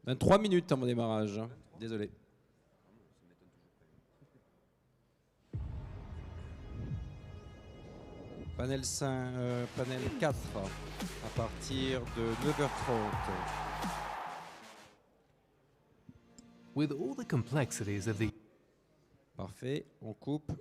23 minutes à mon démarrage. Désolé. Panel 5, panel 4 à partir de 9h30. With all the complexities of the Parfait, on coupe.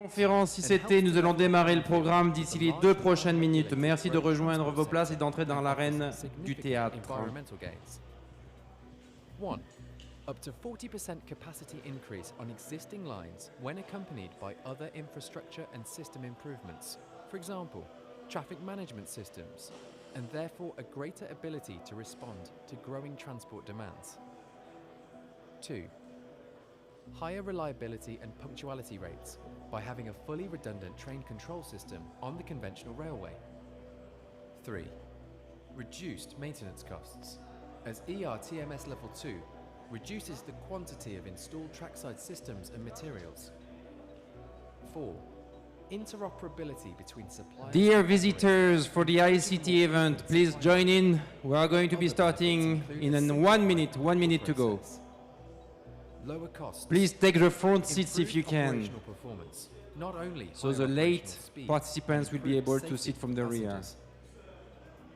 Conférence ICT, nous allons démarrer le programme d'ici les 2 prochaines minutes. Merci de rejoindre vos places et d'entrer dans l'arène du théâtre. 1. Up to 40% capacity increase on existing lines when accompanied by other infrastructure and system improvements. For example, traffic management systems, and therefore a greater ability to respond to growing transport demands. 2. Higher reliability and punctuality rates by having a fully redundant train control system on the conventional railway. 3. Reduced maintenance costs, as ERTMS Level 2 reduces the quantity of installed trackside systems and materials. 4. Interoperability between suppliers. Dear visitors for the ICT event, please join in. We are going to be starting in 1 minute, 1 minute to go. Lower costs. Please take the front seats if you can. Operational performance, not only So higher the late operational speed, participants will be able to improved sit safety from the for rear. passengers.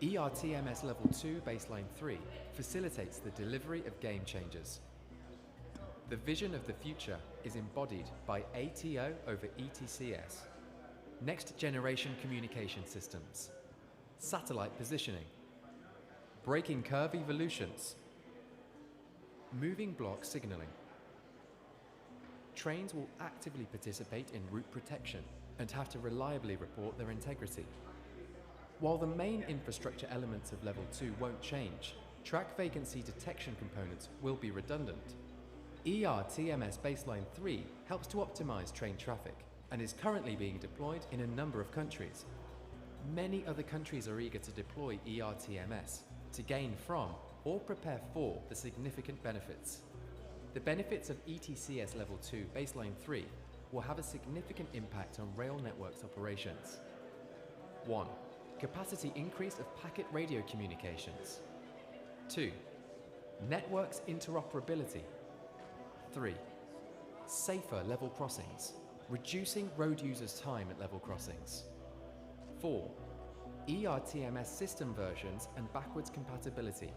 ERTMS Level 2 Baseline 3 facilitates the delivery of game changers. The vision of the future is embodied by ATO over ETCS, next generation communication systems, satellite positioning, braking curve evolutions, moving block signaling. Trains will actively participate in route protection and have to reliably report their integrity. While the main infrastructure elements of Level 2 won't change, track vacancy detection components will be redundant. ERTMS Baseline 3 helps to optimize train traffic and is currently being deployed in a number of countries. Many other countries are eager to deploy ERTMS to gain from or prepare for the significant benefits. The benefits of ETCS Level 2 Baseline 3 will have a significant impact on rail networks operations. 1. Capacity increase of packet radio communications. 2. Networks interoperability. 3. Safer level crossings, reducing road users' time at level crossings. 4. ERTMS system versions and backwards compatibility.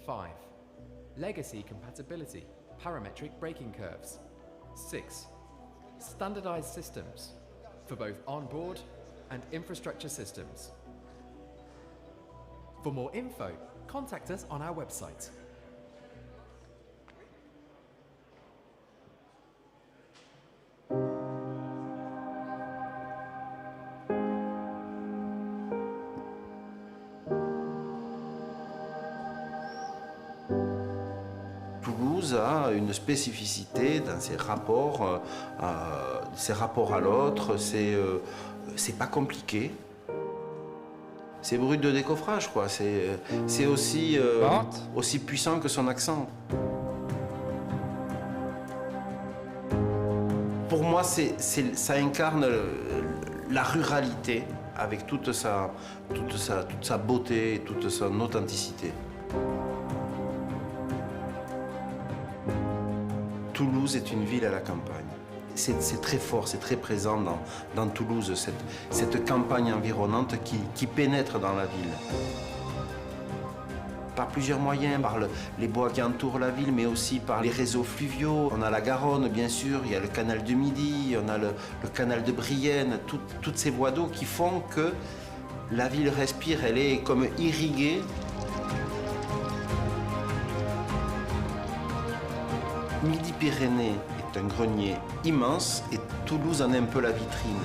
5. Legacy compatibility, parametric braking curves. 6. Standardized systems for both onboard and infrastructure systems. For more info, contact us on our website. Toulouse a une spécificité dans ses rapports à l'autre, c'est pas compliqué. C'est brut de décoffrage, quoi. C'est aussi puissant que son accent. Pour moi, ça incarne la ruralité avec toute sa beauté et toute son authenticité. Toulouse est une ville à la campagne. C'est très fort, c'est très présent dans Toulouse, cette campagne environnante qui pénètre dans la ville. Par plusieurs moyens, par les bois qui entourent la ville, mais aussi par les réseaux fluviaux. On a la Garonne, bien sûr, il y a le canal du Midi, on a le canal de Brienne, toutes ces voies d'eau qui font que la ville respire, elle est comme irriguée. Midi-Pyrénées est un grenier immense et Toulouse en est un peu la vitrine.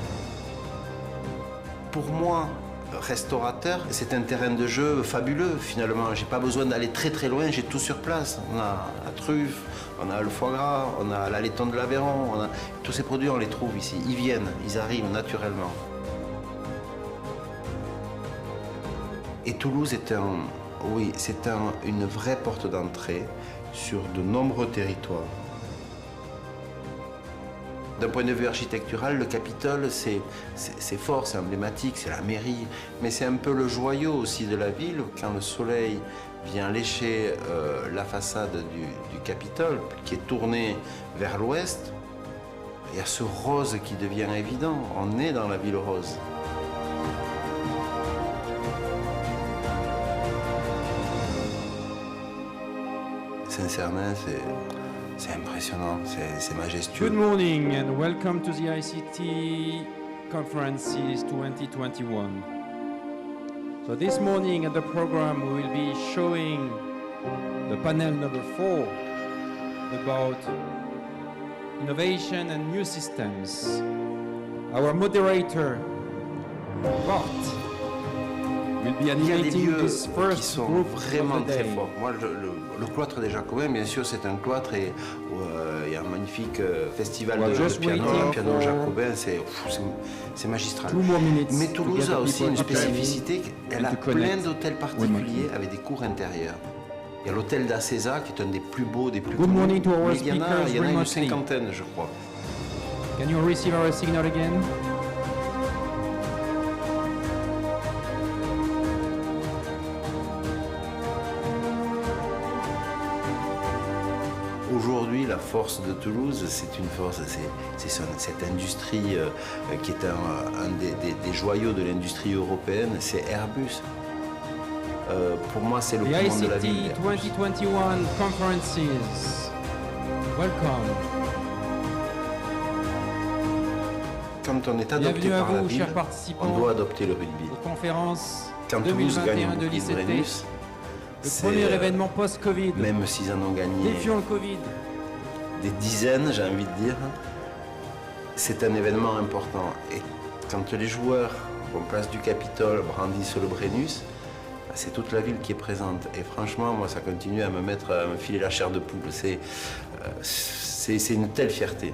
Pour moi, restaurateur, c'est un terrain de jeu fabuleux finalement. J'ai pas besoin d'aller très très loin, j'ai tout sur place. On a la truffe, on a le foie gras, on a la laiton de l'Aveyron, tous ces produits on les trouve ici. Ils viennent, ils arrivent naturellement. Et Toulouse est une vraie porte d'entrée sur de nombreux territoires. D'un point de vue architectural, le Capitole, c'est fort, c'est emblématique, c'est la mairie, mais c'est un peu le joyau aussi de la ville. Quand le soleil vient lécher la façade du Capitole, qui est tournée vers l'ouest, il y a ce rose qui devient évident. On est dans la ville rose. Saint-Cernin, c'est impressionnant, c'est majestueux. Good morning and welcome to the ICT Conferences 2021. So this morning at the program we will be showing the panel number 4 about innovation and new systems. Our moderator, Bart, will be Il y a des animating lieux this qui first sont group vraiment of the très day. forts. Moi, le cloître des Jacobins, bien sûr, c'est un cloître et il y a un magnifique festival Well, de just piano, waiting piano for jacobin, c'est magistral. 2 more minutes. Mais to Toulouse get a the aussi people une to come in. spécificité, elle a to plein connect d'hôtels particuliers avec des cours intérieurs. Il y a l'hôtel d'Acesa qui est un des plus beaux, des plus Good connus. morning to our Mais il y en a speakers une remotely. cinquantaine, je crois. Can you receive our signal again? Aujourd'hui, la force de Toulouse, c'est une force, c'est cette industrie qui est un des joyaux de l'industrie européenne, c'est Airbus. Pour moi, c'est le The poumon de la ville. ICT Airbus. 2021 conferences. Welcome. Quand on est adopté Bienvenue à par la vous, ville, chers participants, on doit adopter le rugby. aux conférences Quand Toulouse gagne 2021 le de bouclier de l'ICT, Brennus, le c'est, premier événement post-Covid. même s'ils en ont gagné Défions le Covid. des dizaines, j'ai envie de dire, c'est un événement important. Et quand les joueurs, en place du Capitole, brandissent le Brennus, c'est toute la ville qui est présente. Et franchement, moi, ça continue à me filer la chair de poule. C'est une telle fierté.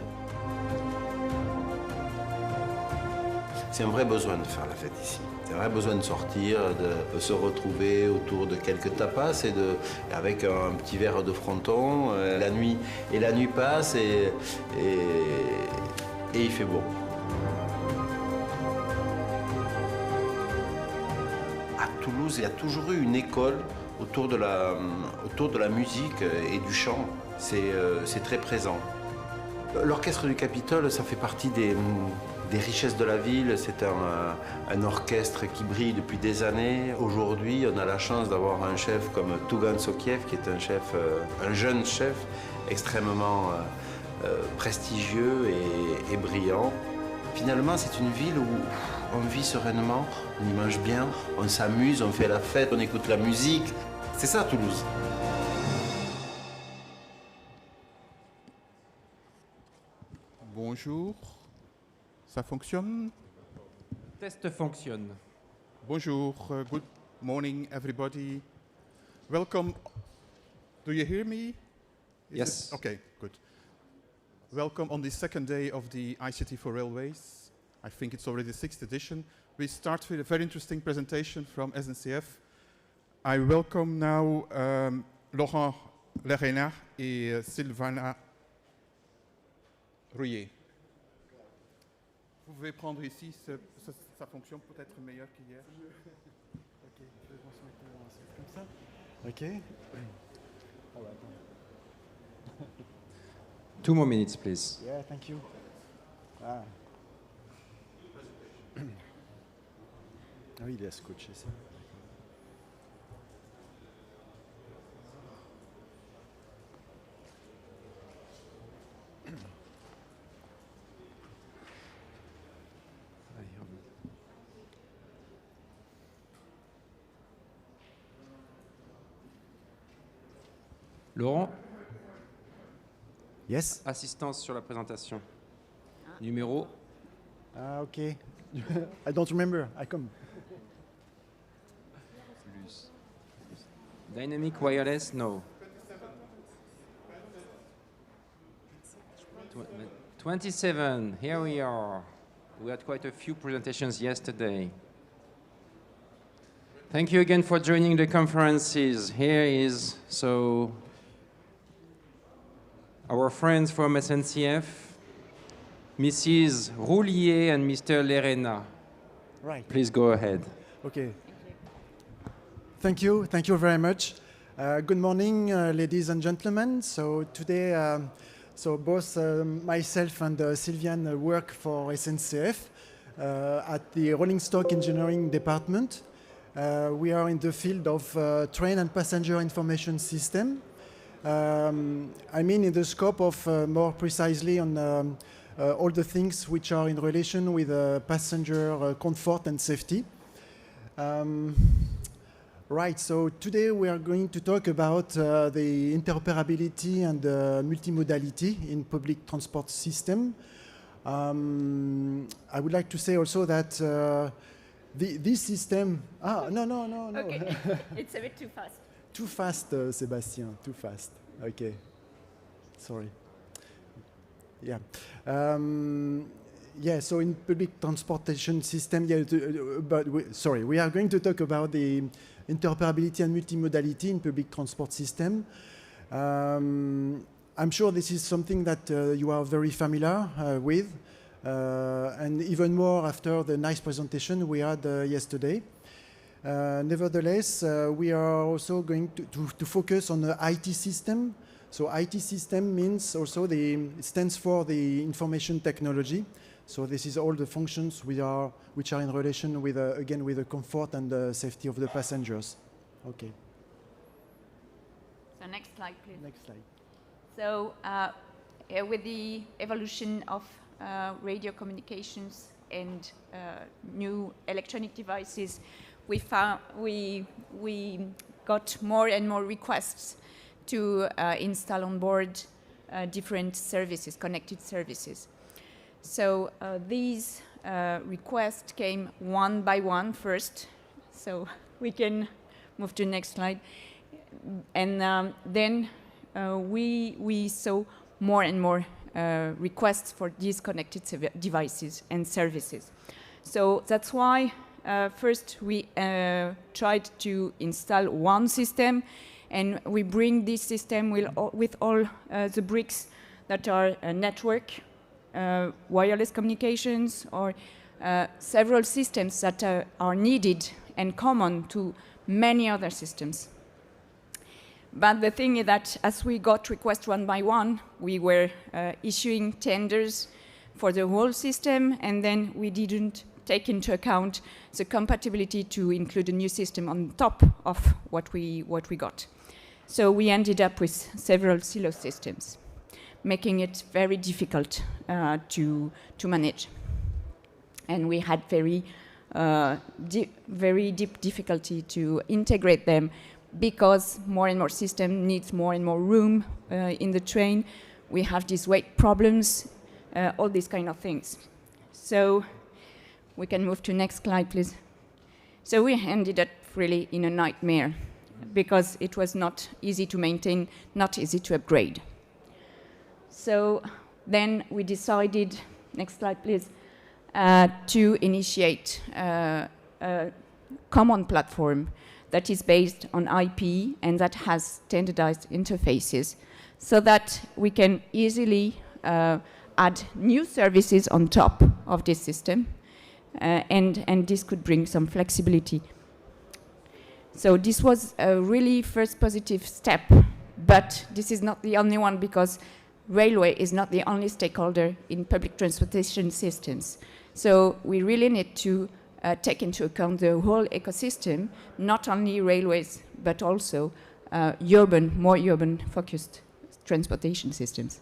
C'est un vrai besoin de faire la fête ici. C'est un vrai besoin de sortir, de se retrouver autour de quelques tapas avec un petit verre de fronton. La nuit passe et il fait beau. À Toulouse, il y a toujours eu une école autour de la musique et du chant. C'est très présent. L'orchestre du Capitole, ça fait partie des richesses de la ville. C'est un orchestre qui brille depuis des années. Aujourd'hui, on a la chance d'avoir un chef comme Tougan Sokiev, qui est un jeune chef extrêmement prestigieux et brillant. Finalement, c'est une ville où on vit sereinement, on y mange bien, on s'amuse, on fait la fête, on écoute la musique. C'est ça, Toulouse. Bonjour, ça fonctionne? Test fonctionne. Bonjour, good morning everybody. Welcome. Do you hear me? Yes. Okay, good. Welcome on the second day of the ICT for Railways. I think it's already the 6th edition. We start with a very interesting presentation from SNCF. I welcome now Laurent Lerena et Sylvana Rouillet. Vous pouvez prendre ici, ça fonctionne peut-être meilleur qu'hier. Ok, je vais se mettre comme ça. Ok. Oh, attends. 2 more minutes, please. Yeah, thank you. Ah. Ah oui, il est scotché ça. Laurent, Yes. assistance sur la présentation. Numéro. Ah, ok. I don't remember. I come. Dynamic wireless, no. 27, here we are. We had quite a few presentations yesterday. Thank you again for joining the conferences. Here is, our friends from SNCF, Mrs. Roulier and Mr. Lerena. Right. Please go ahead. Okay. Thank you. Thank you very much. Good morning, ladies and gentlemen. So today, both myself and Sylviane work for SNCF at the Rolling Stock Engineering Department. We are in the field of train and passenger information system. I mean in the scope of more precisely on all the things which are in relation with passenger comfort and safety. Right, so today we are going to talk about the interoperability and multimodality in public transport system. I would like to say also that this system... no. Okay, it's a bit too fast. Too fast, Sébastien, too fast. Okay, sorry. Yeah. Yeah, so in public transportation system, yeah, we are going to talk about the interoperability and multimodality in public transport system. I'm sure this is something that you are very familiar with, and even more after the nice presentation we had yesterday. Nevertheless, we are also going to focus on the IT system. So IT system means also it stands for the information technology. So this is all the functions which are in relation with, again, with the comfort and the safety of the passengers. Okay. So next slide, please. Next slide. So with the evolution of radio communications and new electronic devices, we got more and more requests to install on board different services, connected services. So these requests came one by one first. So we can move to the next slide. And then we saw more and more requests for these connected devices and services. So that's why first we tried to install one system, and we bring this system with all the bricks that are network, wireless communications, or several systems that are needed and common to many other systems. But the thing is that as we got requests one by one, we were issuing tenders for the whole system, and then we didn't take into account the compatibility to include a new system on top of what we got. So we ended up with several silo systems, making it very difficult to manage. And we had very deep difficulty to integrate them, because more and more system needs more and more room in the train. We have these weight problems, all these kind of things. So we can move to next slide, please. So we ended up really in a nightmare, because it was not easy to maintain, not easy to upgrade. So then we decided, next slide please, to initiate a common platform that is based on IP and that has standardized interfaces, so that we can easily add new services on top of this system, and this could bring some flexibility. So this was a really first positive step, but this is not the only one, because railway is not the only stakeholder in public transportation systems. So we really need to take into account the whole ecosystem, not only railways, but also more urban-focused transportation systems.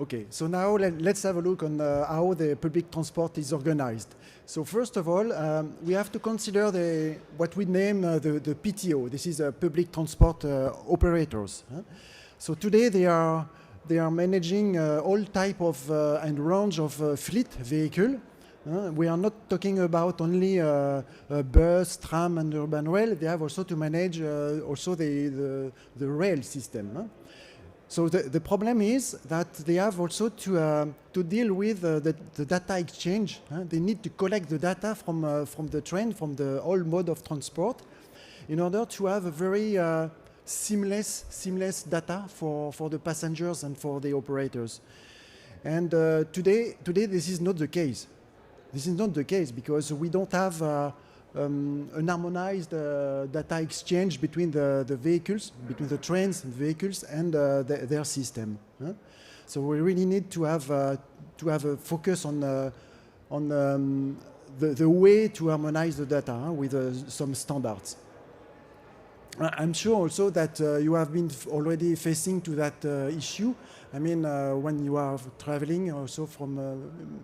Okay, so now let's have a look on how the public transport is organized. So first of all, we have to consider what we name the PTO. This is public transport operators. So today they are managing all type of and range of fleet vehicle. We are not talking about only a bus, tram, and urban rail. They have also to manage also the rail system. So the problem is that they have also to deal with the data exchange. They need to collect the data from the train, from the whole mode of transport, in order to have a very seamless data for the passengers and for the operators. And today this is not the case. This is not the case, because we don't have an harmonized data exchange between the vehicles, between the trains and vehicles and their system. So we really need to have a focus on the way to harmonize the data with some standards. I'm sure also that you have been already facing to that issue. I mean, when you are traveling, also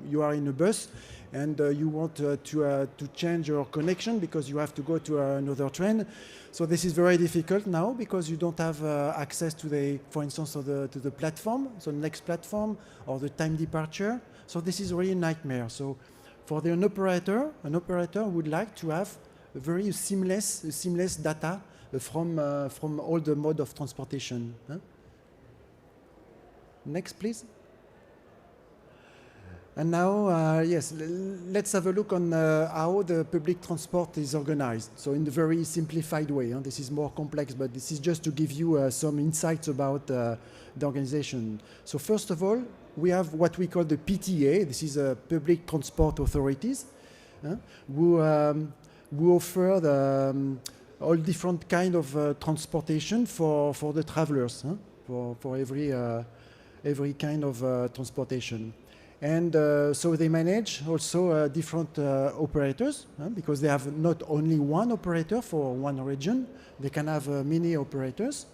you are in a bus, and you want to change your connection because you have to go to another train. So this is very difficult now because you don't have access to for instance, to the platform, so the next platform or the time departure. So this is really a nightmare. So for an operator would like to have a very seamless data from all the mode of transportation. Huh? Next, please. And now, yes, let's have a look on how the public transport is organized. So in a very simplified way. Huh? This is more complex, but this is just to give you some insights about the organization. So first of all, we have what we call the PTA. This is public transport authorities, who offer all different kind of transportation for the travelers, for every kind of transportation. And so they manage also different operators, because they have not only one operator for one region, they can have many operators.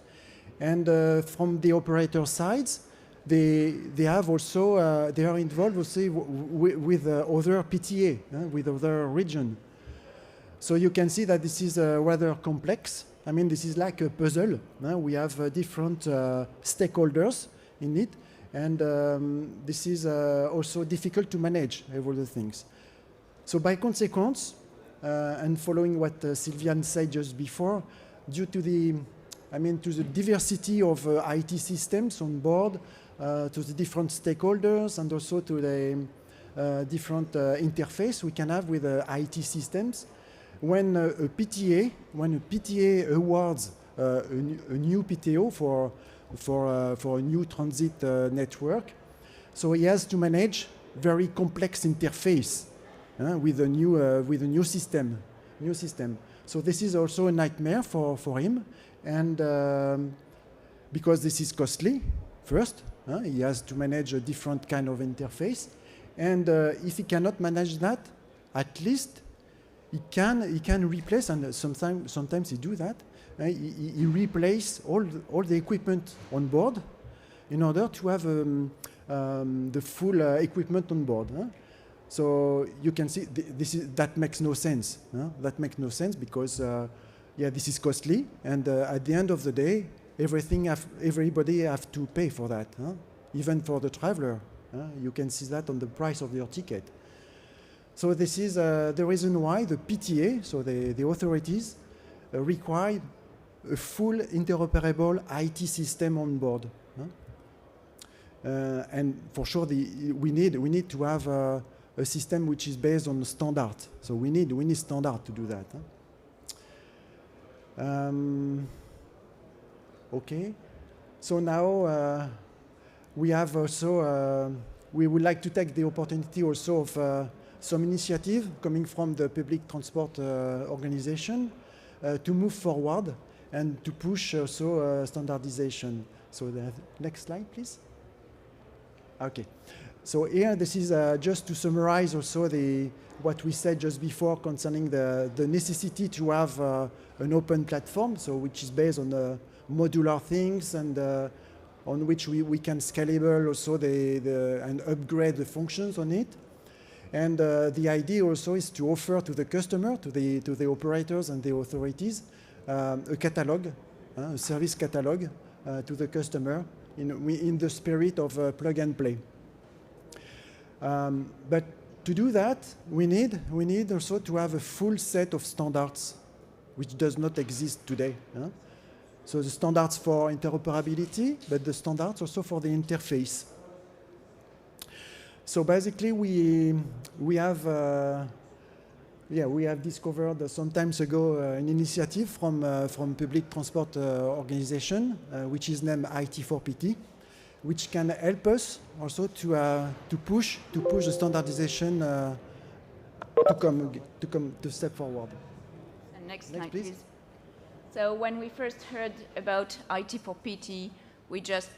And from the operator sides, they have also, they are involved also with other PTA, with other region. So you can see that this is rather complex. I mean, this is like a puzzle. We have different stakeholders in it. And this is also difficult to manage all the things. So by consequence, and following what Sylviane said just before, due to the diversity of IT systems on board, to the different stakeholders, and also to the different interface we can have with IT systems, when a PTA awards a new PTO for a new transit network, so he has to manage very complex interface with a new system. So this is also a nightmare for him, and because this is costly. First, he has to manage a different kind of interface, and if he cannot manage that, at least he can replace, and sometimes he do that. He replace all the equipment on board in order to have the full equipment on board. So you can see that makes no sense. That makes no sense because this is costly, and at the end of the day, everybody have to pay for that, even for the traveler. You can see that on the price of your ticket. So this is the reason why the PTA, so the authorities, require a full interoperable IT system on board. And for sure, we need to have a system which is based on standard. So we need standard to do that. Okay. So now we have also, we would like to take the opportunity also of some initiative coming from the public transport organization to move forward and to push also standardization. So the next slide, please. Okay. So here, this is just to summarize also what we said just before concerning the necessity to have an open platform, so which is based on modular things, and on which we can scalable also and upgrade the functions on it. And the idea also is to offer to the customer, to the operators and the authorities, a catalog, a service catalog to the customer in the spirit of plug and play. But to do that, we need also to have a full set of standards, which does not exist today. So the standards for interoperability, but the standards also for the interface. So basically, we have discovered some time ago an initiative from public transport organization, which is named IT4PT, which can help us also to push the standardization to step forward. And next slide, please. So when we first heard about IT4PT, we just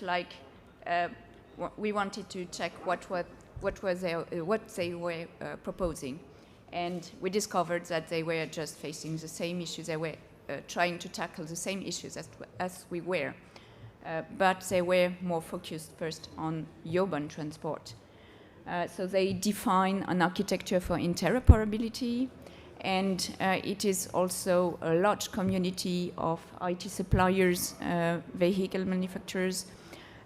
we wanted to check what they were proposing, and we discovered that they were just facing the same issues they were trying to tackle the same issues as we were, but they were more focused first on urban transport. So they define an architecture for interoperability, and it is also a large community of IT suppliers, vehicle manufacturers,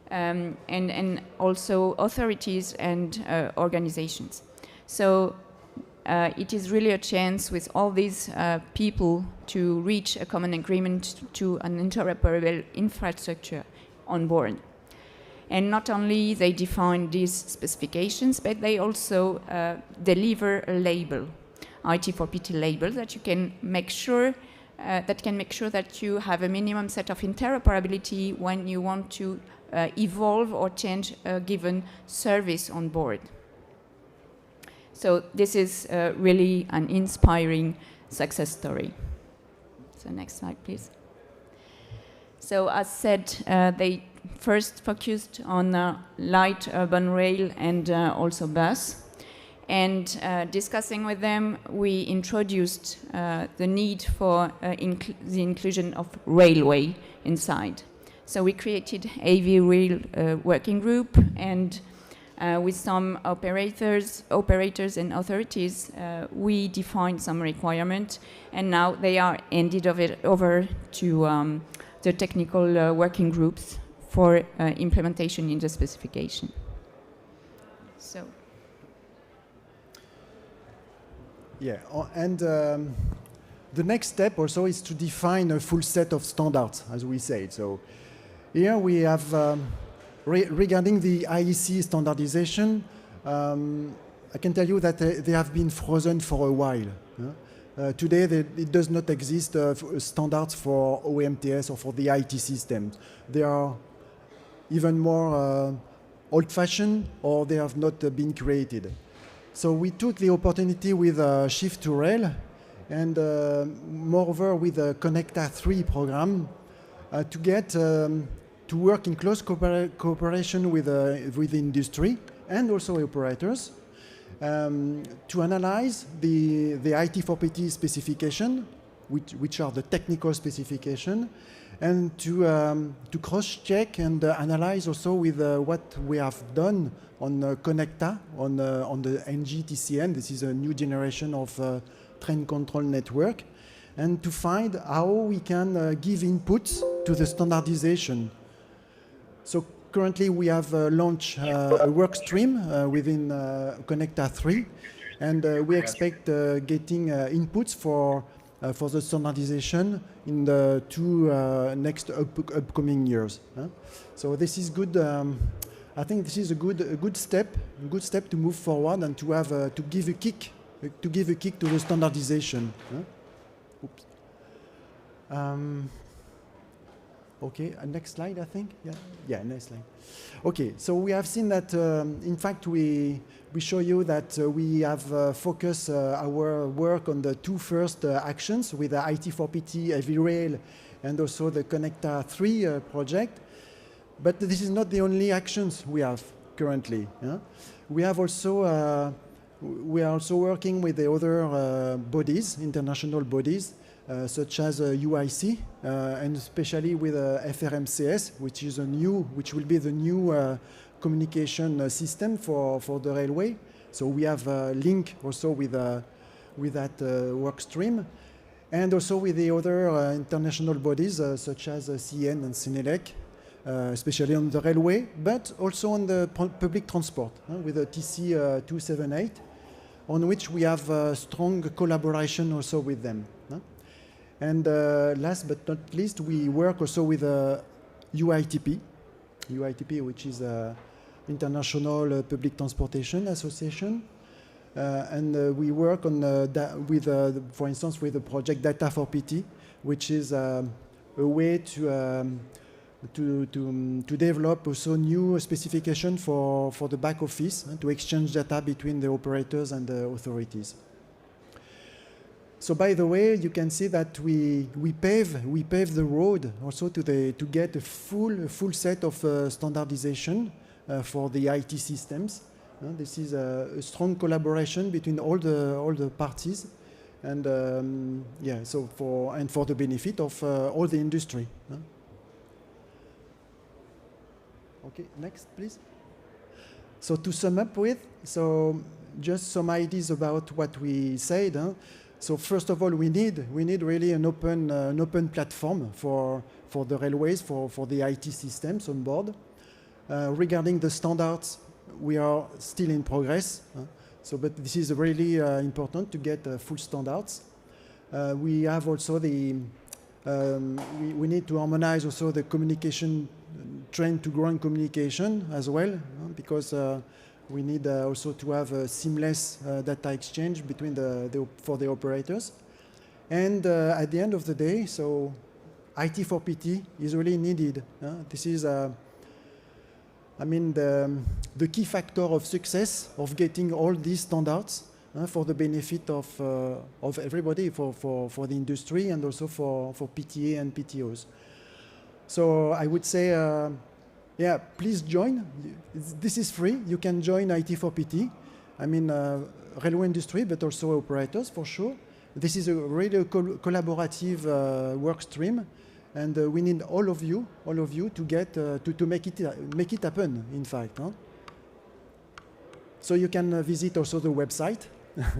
and also authorities and organizations. So it is really a chance with all these people to reach a common agreement to an interoperable infrastructure on board. And not only they define these specifications, but they also deliver a label, IT4PT label, that you can make sure that you have a minimum set of interoperability when you want to evolve or change a given service on board. So this is really an inspiring success story. So next slide, please. So as said, they first focused on light urban rail and also bus. And discussing with them, we introduced the need for the inclusion of railway inside. So we created AV Rail working group, and with some operators and authorities, we defined some requirements, and now they are handed over to the technical working groups for implementation in the specification. So. Yeah, and the next step also is to define a full set of standards, as we said. So here we have, regarding the IEC standardization, I can tell you that they have been frozen for a while. Today, it does not exist standards for OMTS or for the IT systems. They are even more old-fashioned, or they have not been created. So we took the opportunity with Shift to Rail, and moreover with the Connecta 3 program, to get to work in close cooperation with the industry and also operators, to analyze the IT4PT specification, which are the technical specification, and to cross-check and analyze also with what we have done on Connecta, on the NG-TCN. This is a new generation of train control network, and to find how we can give inputs to the standardization. So currently we have launched a work stream within Connecta 3, and we expect getting inputs for the standardization in the two next upcoming years. So this is good. I think this is a good step to move forward and to have to give a kick to the standardization. Oops. Okay, next slide, I think. Yeah, next slide. Okay, so we have seen that, in fact, we show you that we have focused our work on the two first actions with the IT4PT, Heavy Rail, and also the Connecta 3 project. But this is not the only actions we have currently. We have also we are also working with the other bodies, international bodies, such as UIC, and especially with FRMCS, which will be the new communication system for the railway. So we have a link also with that work stream, and also with the other international bodies such as CN and Senelec, especially on the railway, but also on the public transport with the TC 278, on which we have strong collaboration also with them. And last but not least, we work also with UITP, which is International Public Transportation Association, and we work on for instance, with the project Data4PT, which is a way to develop also new specification for the back office, to exchange data between the operators and the authorities. So by the way, you can see that we pave the road also to get a full set of standardization for the IT systems. This is a strong collaboration between all the parties, and yeah, so for the benefit of all the industry. Okay, next, please. So to sum up with, so just some ideas about what we said. So first of all, we need really an open platform for the railways, for the IT systems on board. Regarding the standards, we are still in progress. So, but this is really important to get full standards. We have also we need to harmonize also the communication, train to ground communication as well, because we need also to have a seamless data exchange between for the operators. And at the end of the day, so IT for PT is really needed. This is, I mean, the key factor of success of getting all these standards for the benefit of everybody, for the industry and also for PTA and PTOs. So I would say, yeah, please join. This is free. You can join IT for PT. I mean, railway industry, but also operators for sure. This is a really collaborative work stream, and we need all of you to get to make it happen. In fact, so you can visit also the website,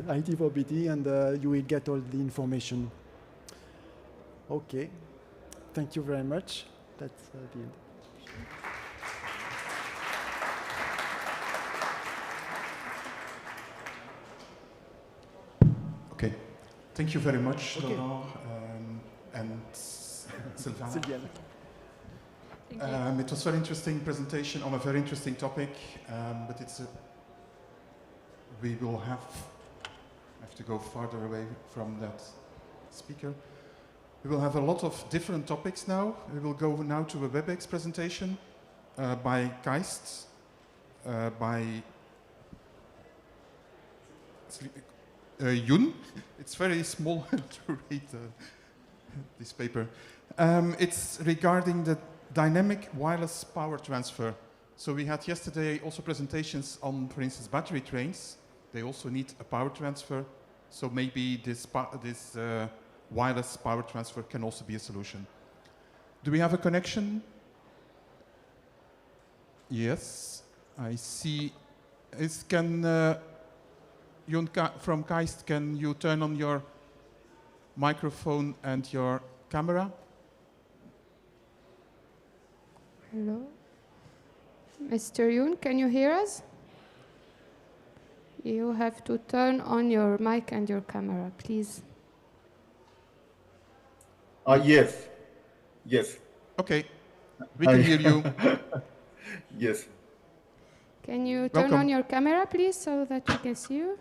IT for PT, and you will get all the information. Okay, thank you very much. That's the end. Okay, thank you very much, Laurent and Sylvain. It was a very interesting presentation on a very interesting topic, but we will have to go farther away from that speaker. We will have a lot of different topics now. We will go now to a WebEx presentation by Keist, by Yoon. It's very small to read this paper. It's regarding the dynamic wireless power transfer. So we had yesterday also presentations on, for instance, battery trains. They also need a power transfer. So maybe this wireless power transfer can also be a solution. Do we have a connection? Yes, I see. Yoon from Keist, can you turn on your microphone and your camera? Hello? Mr. Yoon, can you hear us? You have to turn on your mic and your camera, please. Yes. Yes. Okay, we can hear you. Yes. Can you turn on your camera, please, so that we can see you?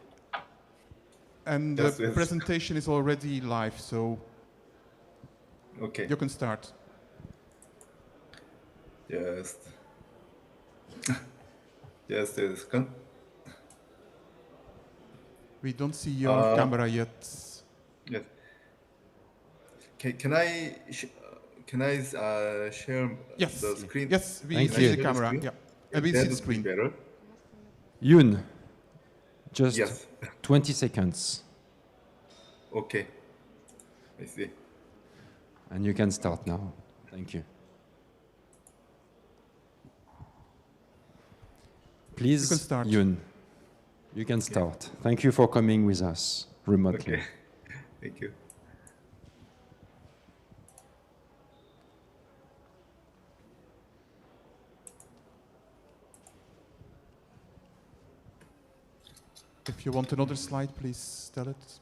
And the presentation is already live, so okay, you can start. Yes. Yes. We don't see your camera yet. Yes. Can I share the screen? Yes, we see the camera. Yeah, we see the screen. Better. Yoon, just 20 seconds. Okay. I see. And you can start now. Thank you. Please, you can start. Yoon, you can start. Thank you for coming with us remotely. Okay. Thank you. If you want another slide, please tell it.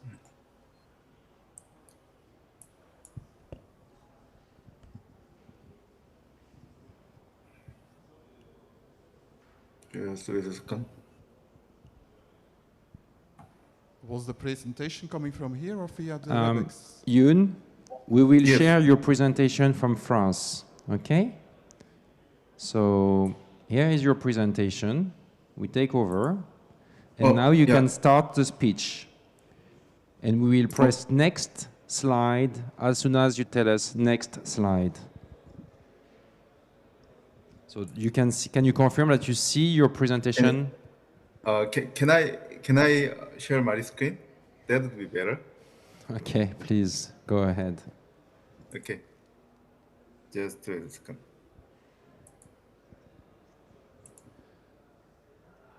Was the presentation coming from here or via the WebEx? Yoon, we will share your presentation from France, okay? So here is your presentation. We take over. And now you can start the speech. And we will press next slide as soon as you tell us next slide. So you can see, can you confirm that you see your presentation? Can I share my screen? That would be better. Okay, please go ahead. Okay. Just a second.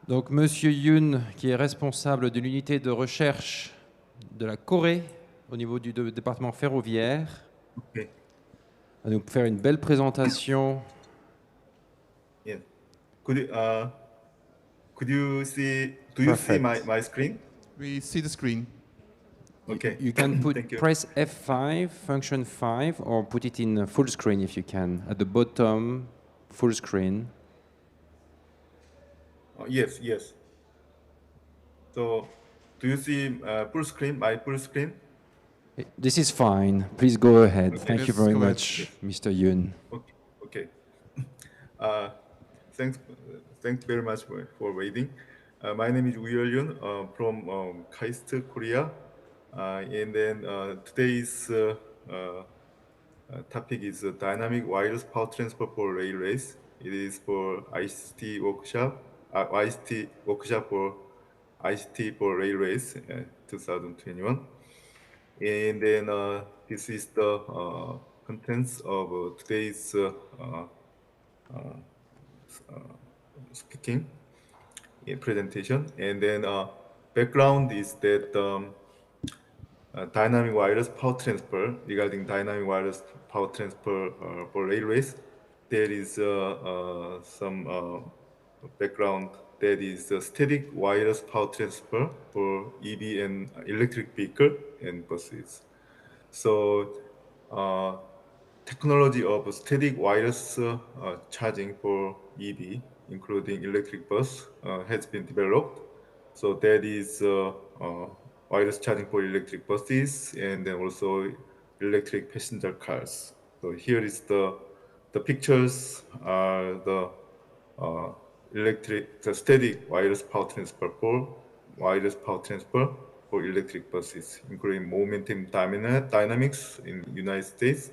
Donc, Monsieur Yoon, qui est responsable de l'unité de recherche de la Corée au niveau du département ferroviaire, Okay. va nous faire une belle présentation. Yeah. Could you see? Do you see my screen? We see the screen. Okay. You can Thank you. press F5, function 5, or put it in full screen if you can. At the bottom, full screen. Yes, yes. So, do you see full screen? My full screen? This is fine. Please go ahead. Okay. Thank you Yes, very go ahead. much, Mr. Yoon. Okay. Okay. Thanks very much for waiting. My name is Yoon from KAIST, Korea. And then today's topic is dynamic wireless power transfer for railways. It is for ICT workshop for ICT for railways 2021. And then this is the contents of today's speaking presentation. And then background is that dynamic wireless power transfer, regarding dynamic wireless power transfer for railways, there is some background that is static wireless power transfer for EV and electric vehicle and buses. So technology of static wireless charging for EV, including electric bus, has been developed. So that is wireless charging for electric buses and then also electric passenger cars. So here is the pictures are the static wireless power transfer for electric buses, including momentum dynamics in United States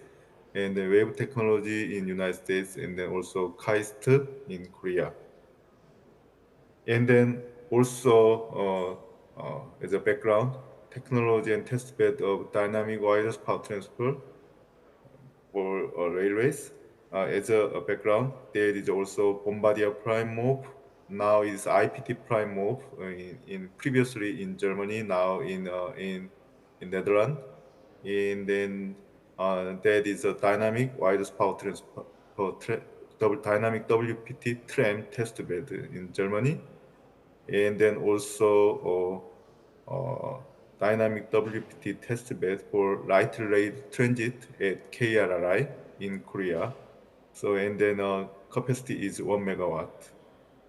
and the wave technology in United States, and then also KAIST in Korea. And then also as a background, technology and testbed of dynamic wireless power transfer for railways. As a background, there is also Bombardier Prime Move. Now is IPT Prime Move in previously in Germany, now in Netherlands. And then that is a dynamic wireless power transfer dynamic WPT tram testbed in Germany. And then also dynamic WPT testbed for light rail transit at KRRI in Korea. So, and then capacity is 1 megawatt.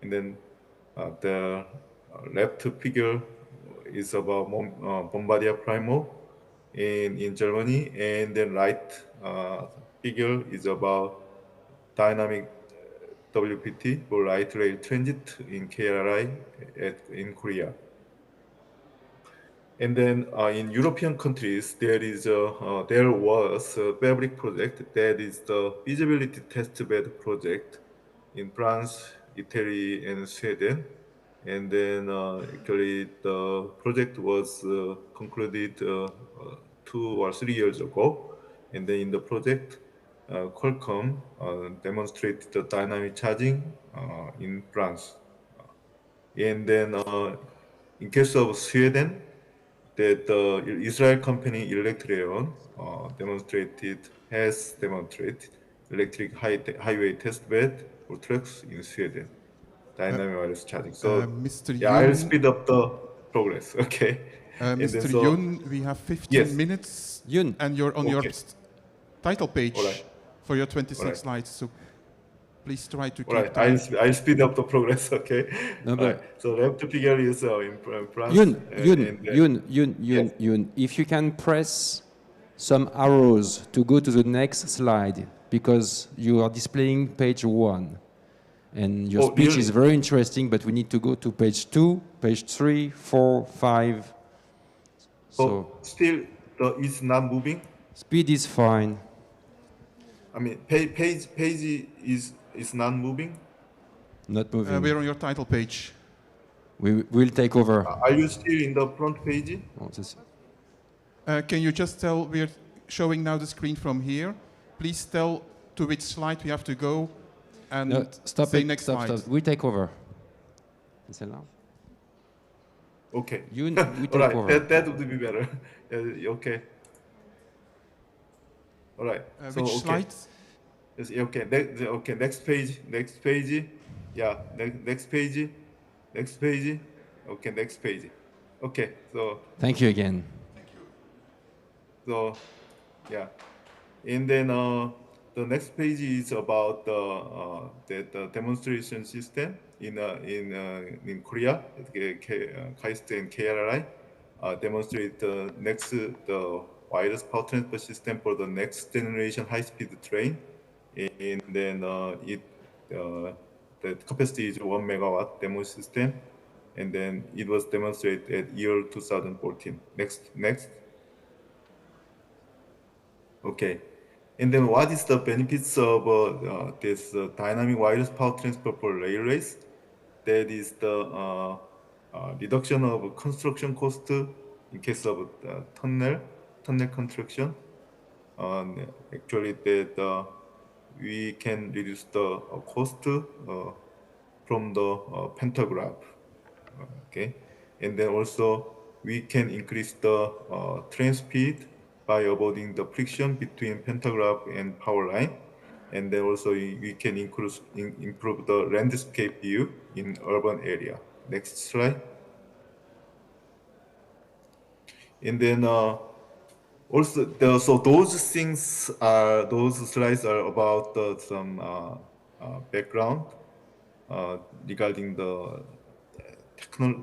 And then the left figure is about Bombardier Primo in Germany, and then right figure is about dynamic WPT for light rail transit in KRI in Korea. And then in European countries, there was a fabric project that is the feasibility testbed project in France, Italy, and Sweden. And then actually the project was concluded 2 or 3 years ago. And then in the project, Qualcomm demonstrated the dynamic charging in France. And then in case of Sweden, that the Israel company Electreon has demonstrated electric highway testbed for trucks in Sweden, dynamic wireless charging. So Mr. yeah, I'll Yoon, speed up the progress. Okay. Mr. Yoon, we have 15 minutes, Yoon. and you're on your title page for your 26 slides. So please try to keep time. I'll speed up the progress, okay? No, but so left figure is in France. Yoon, if you can press some arrows to go to the next slide, because you are displaying page 1. And your speech really? is very interesting, but we need to go to page 2, page 3, 4, 5. So still it's not moving? Speed is fine. I mean, page is not moving? Not moving. We're on your title page. We'll take over. Are you still in the front page? Oh, Can you just tell, we're showing now the screen from here. Please tell to which slide we have to go and No, stop say it, next stop, slide. stop. We take over. Celle-là. Okay. We All take right, over. that would be better. Okay. All right. So Which okay. slides? Yes, okay. Okay. Next page. Next page. Yeah. Next page. Next page. Okay. Next page. Okay. So. Thank you again. So, yeah. And then the next page is about the demonstration system in Korea. KAIST and KRI demonstrate the wireless power transfer system for the next generation high-speed train. And then the capacity is 1 megawatt demo system. And then it was demonstrated at year 2014. Next. Okay. And then what is the benefits of this dynamic wireless power transfer for railways? That is the reduction of construction cost in case of tunnel construction. Actually, that we can reduce the cost from the pantograph. Okay, and then also we can increase the train speed by avoiding the friction between pantograph and power line, and then also we can improve the landscape view in urban area. Next slide. And then also so those slides are about some background regarding the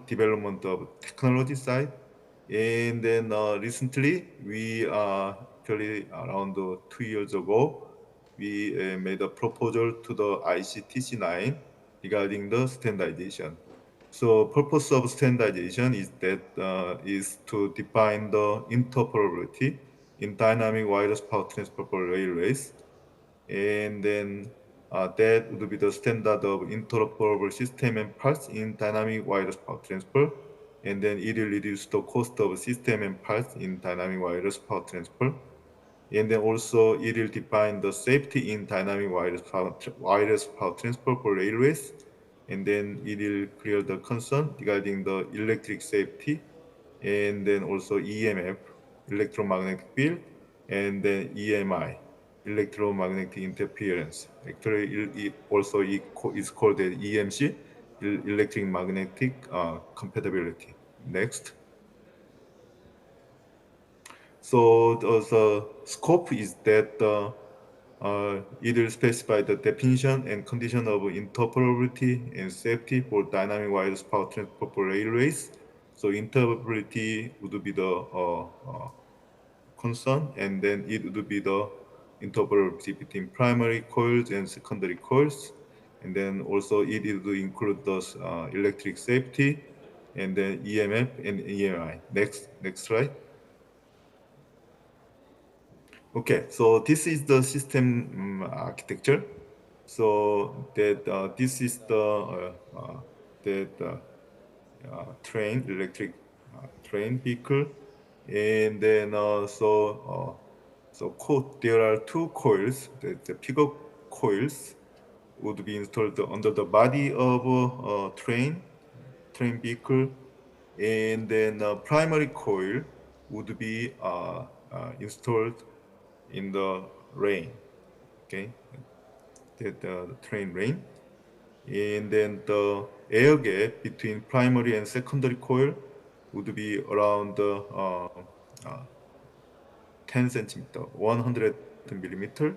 development of technology side. And then recently, we actually around 2 years ago, we made a proposal to the ICT 9 regarding the standardization. So purpose of standardization is that is to define the interoperability in dynamic wireless power transfer for railways. And then that would be the standard of interoperable system and parts in dynamic wireless power transfer. And then it will reduce the cost of system and parts in dynamic wireless power transfer. And then also it will define the safety in dynamic wireless power transfer for railways. And then it will clear the concern regarding the electric safety, and then also EMF, electromagnetic field, and then EMI, electromagnetic interference. Actually, it also is called the EMC, electric magnetic compatibility. Next. So the scope is that it will specify the definition and condition of interoperability and safety for dynamic wireless power transfer for railways. So interoperability would be the concern, and then it would be the interoperability between primary coils and secondary coils, and then also it would include those electric safety, and then EMF and EMI. Next slide. Okay, so this is the system architecture. So that this is the train, electric train vehicle, and then there are two coils. The pickup coils would be installed under the body of a train vehicle, and then primary coil would be installed in the rain. Okay, the train rain. And then the air gap between primary and secondary coil would be around 10 centimeter, 100 millimeter.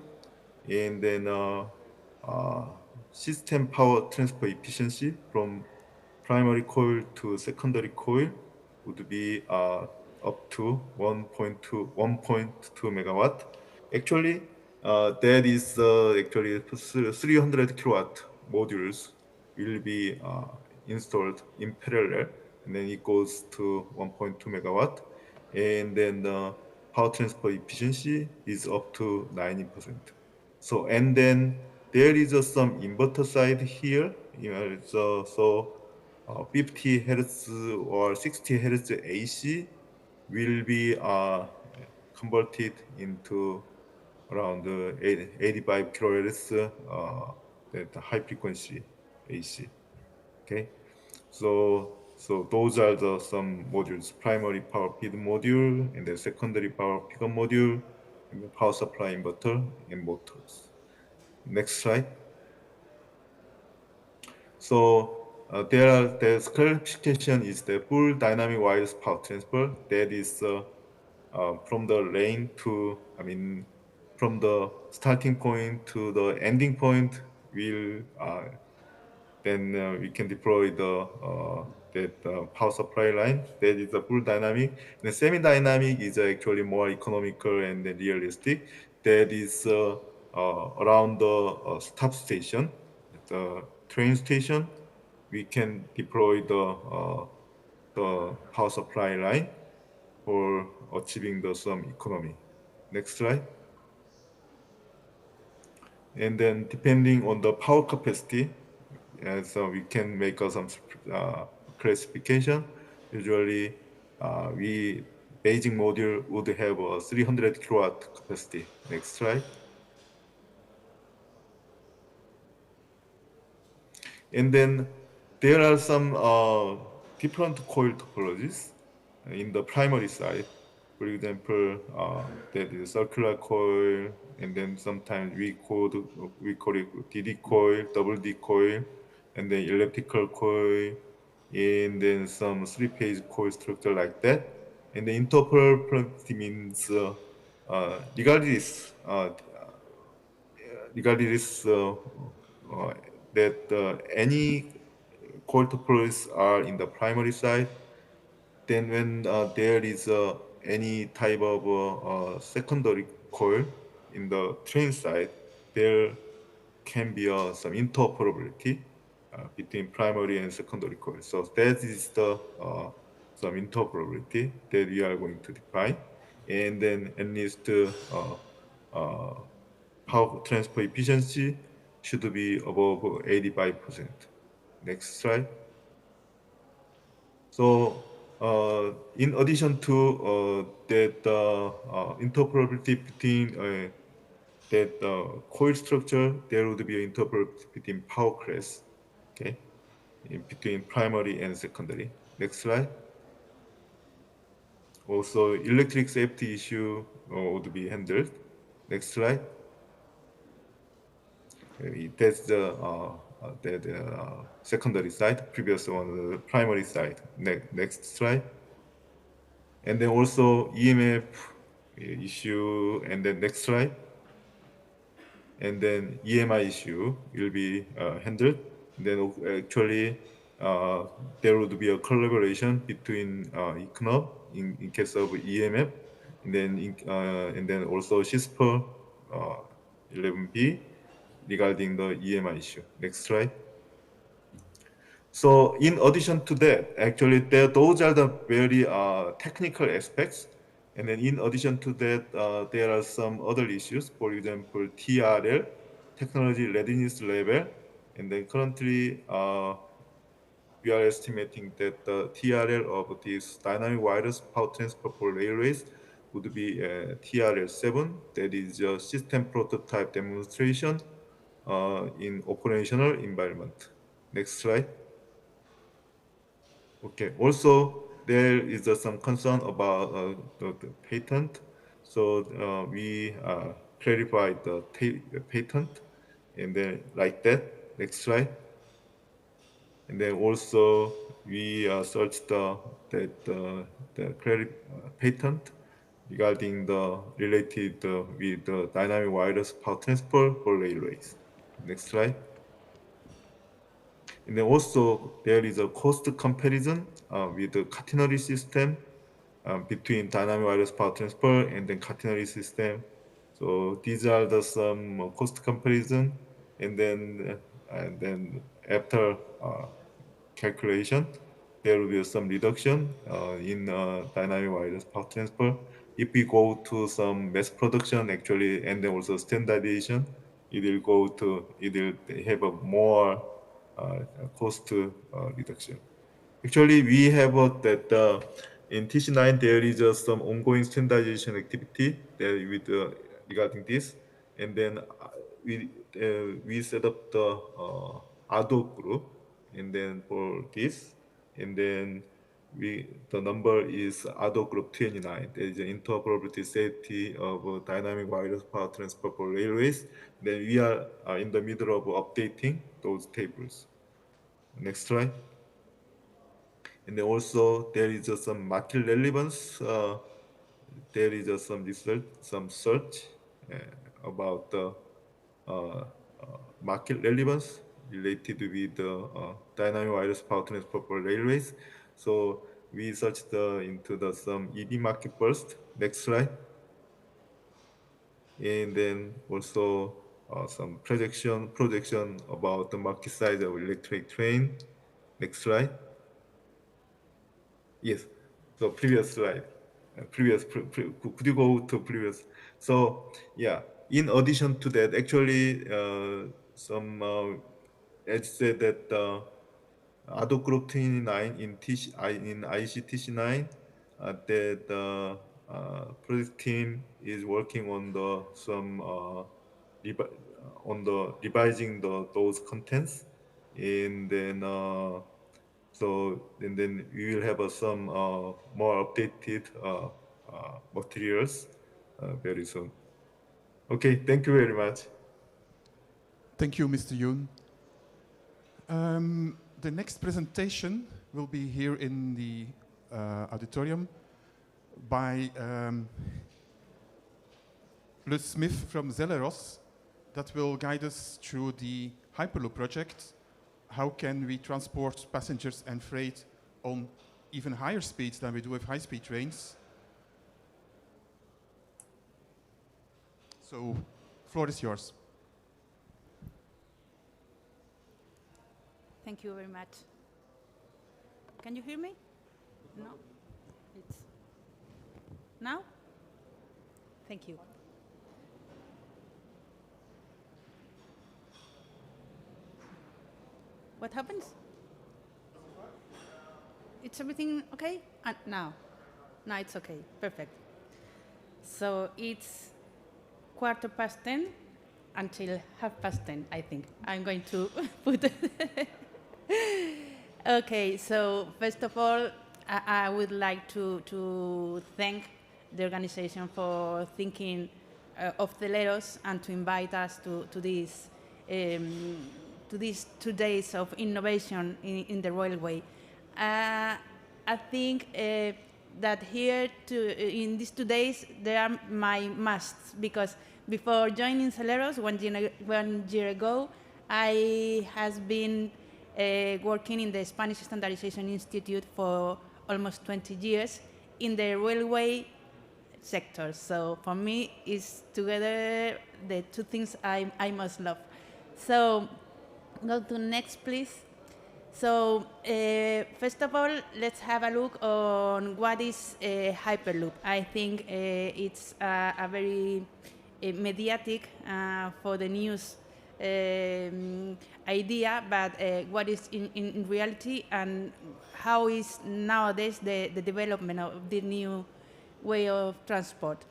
And then system power transfer efficiency from primary coil to secondary coil would be up to 1.2 megawatt. Actually, that is actually 300 kilowatt modules will be installed in parallel, and then it goes to 1.2 megawatt, and then the power transfer efficiency is up to 90%. So, and then there is some inverter side here. So 50 hertz or 60 hertz AC will be converted into around 85 kilohertz that high frequency AC. Okay, so those are the some modules: primary power feed module, and the secondary power pickup module, and the power supply inverter and motors. Next slide. So the clarification is the full dynamic wireless power transfer. That is from the lane to, from the starting point to the ending point. Will then we can deploy the power supply line. That is the full dynamic. And the semi-dynamic is actually more economical and realistic. That is around the stop station, the train station. We can deploy the power supply line for achieving some economy. Next slide. And then depending on the power capacity, so we can make some classification. Usually, we Beijing module would have a 300 kilowatt capacity. Next slide. And then there are some different coil topologies in the primary side. For example, that is circular coil, and then sometimes we call it DD coil, double D coil, and then elliptical coil, and then some three-phase coil structure like that. And the interoperability means regardless that any coil topologies are in the primary side, then when there is any type of secondary coil in the train side, there can be some interoperability between primary and secondary coil. So that is the some interoperability that we are going to define, and then at least power transfer efficiency should be above 85%. Next slide. So in addition to that interoperability between that coil structure, there would be an interoperability between power class, okay, in between primary and secondary. Next slide. Also, electric safety issue would be handled. Next slide. That's the secondary side. Previous one, the primary side. Next slide. And then also EMF issue, and then next slide. And then EMI issue will be handled. Then actually there would be a collaboration between ICNOB in case of EMF, and then also CISPR 11B regarding the EMI issue. Next slide. So in addition to that, actually those are the very technical aspects. And then in addition to that, there are some other issues. For example, TRL, technology readiness level. And then currently, we are estimating that the TRL of this dynamic wireless power transfer for railways would be TRL 7. That is a system prototype demonstration in operational environment. Next slide. Okay. Also, there is some concern about the patent. So we clarified the patent, and then like that. Next slide. And then also we searched the patent regarding the related with the dynamic wireless power transfer for railways. Next slide. And then also there is a cost comparison with the catenary system between dynamic wireless power transfer and then catenary system. So these are the some cost comparison, and then after calculation, there will be some reduction in dynamic wireless power transfer. If we go to some mass production, actually, and then also standardization, it will have a more cost reduction. Actually, we have that In TC9, there is some ongoing standardization activity that with regarding this, and then we set up the ADO group, and then for this, and then the number is ADO group 29. There is an interoperability safety of dynamic wireless power transfer for railways. Then we are in the middle of updating those tables. Next slide. And then also there is some market relevance. There is some research, some search about the market relevance related with the dynamic wireless power transfer for railways. So we searched into some EV market first. Next slide. And then also some projection about the market size of electric train. Next slide. Yes. So previous slide. Could you go to previous? So yeah. In addition to that, actually, as said that ADO Group 29 in ICTC9, that project team is working on revising those contents, and then we will have some more updated materials very soon. Okay, thank you very much. Thank you, Mr. Yoon. The next presentation will be here in the auditorium by Le Smith from Zelleros, that will guide us through the Hyperloop project. How can we transport passengers and freight on even higher speeds than we do with high-speed trains? So, floor is yours. Thank you very much. Can you hear me? No? It's now? Thank you. What happens? It's everything okay? Now it's okay. Perfect. So it's 10:15 until 10:30, I think. I'm going to put Okay, so first of all, I would like to thank the organization for thinking of Celeros and to invite us to these 2 days of innovation in the railway. I think that here in these 2 days they are my musts, because before joining Celeros 1 year ago, I has been working in the Spanish Standardization Institute for almost 20 years in the railway sector. So for me, it's together the two things I most love. So go to next, please. So first of all, let's have a look on what is a Hyperloop. I think it's a very mediatic for the news idea, but what is in reality and how is nowadays the development of the new way of transport.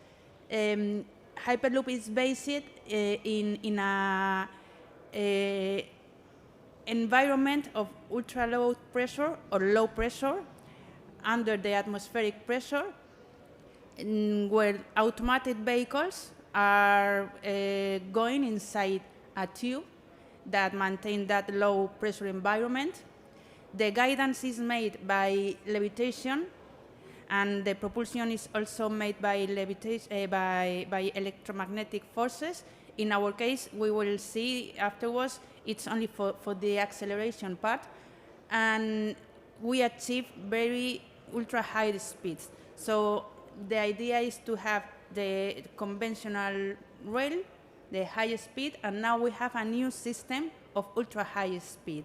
Hyperloop is based in a environment of ultra low pressure or low pressure under the atmospheric pressure, where automated vehicles are going inside a tube that maintain that low pressure environment. The guidance is made by levitation, and the propulsion is also made by by electromagnetic forces. In our case, we will see afterwards, it's only for the acceleration part, and we achieve very ultra high speeds. So the idea is to have the conventional rail, the highest speed, and now we have a new system of ultra high speed.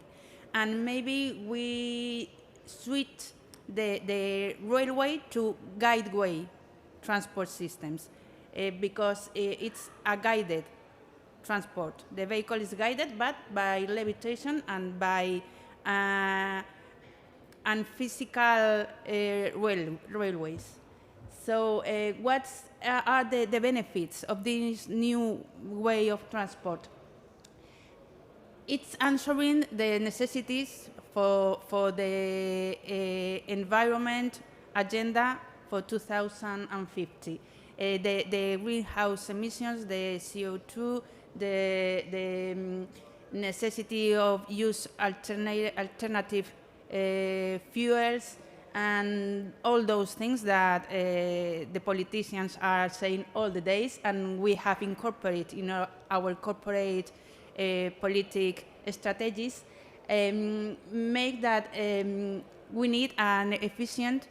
And maybe we switch the railway to guideway transport systems because it's a guided transport. The vehicle is guided, but by levitation and by a and physical railways. So what are the benefits of this new way of transport? It's answering the necessities for the environment agenda for 2050. The greenhouse emissions, the CO2, the necessity of use alternative fuels, and all those things that the politicians are saying all the days, and we have incorporated in our corporate politic strategies, make that we need an efficient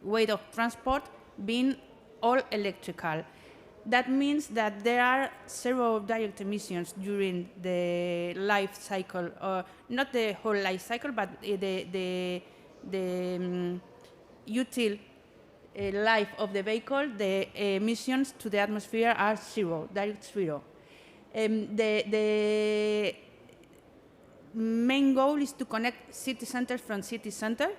way of transport being all electrical. That means that there are zero direct emissions during the life cycle, or not the whole life cycle, but the util life of the vehicle. The emissions to the atmosphere are zero, direct zero. The main goal is to connect city centers from city center.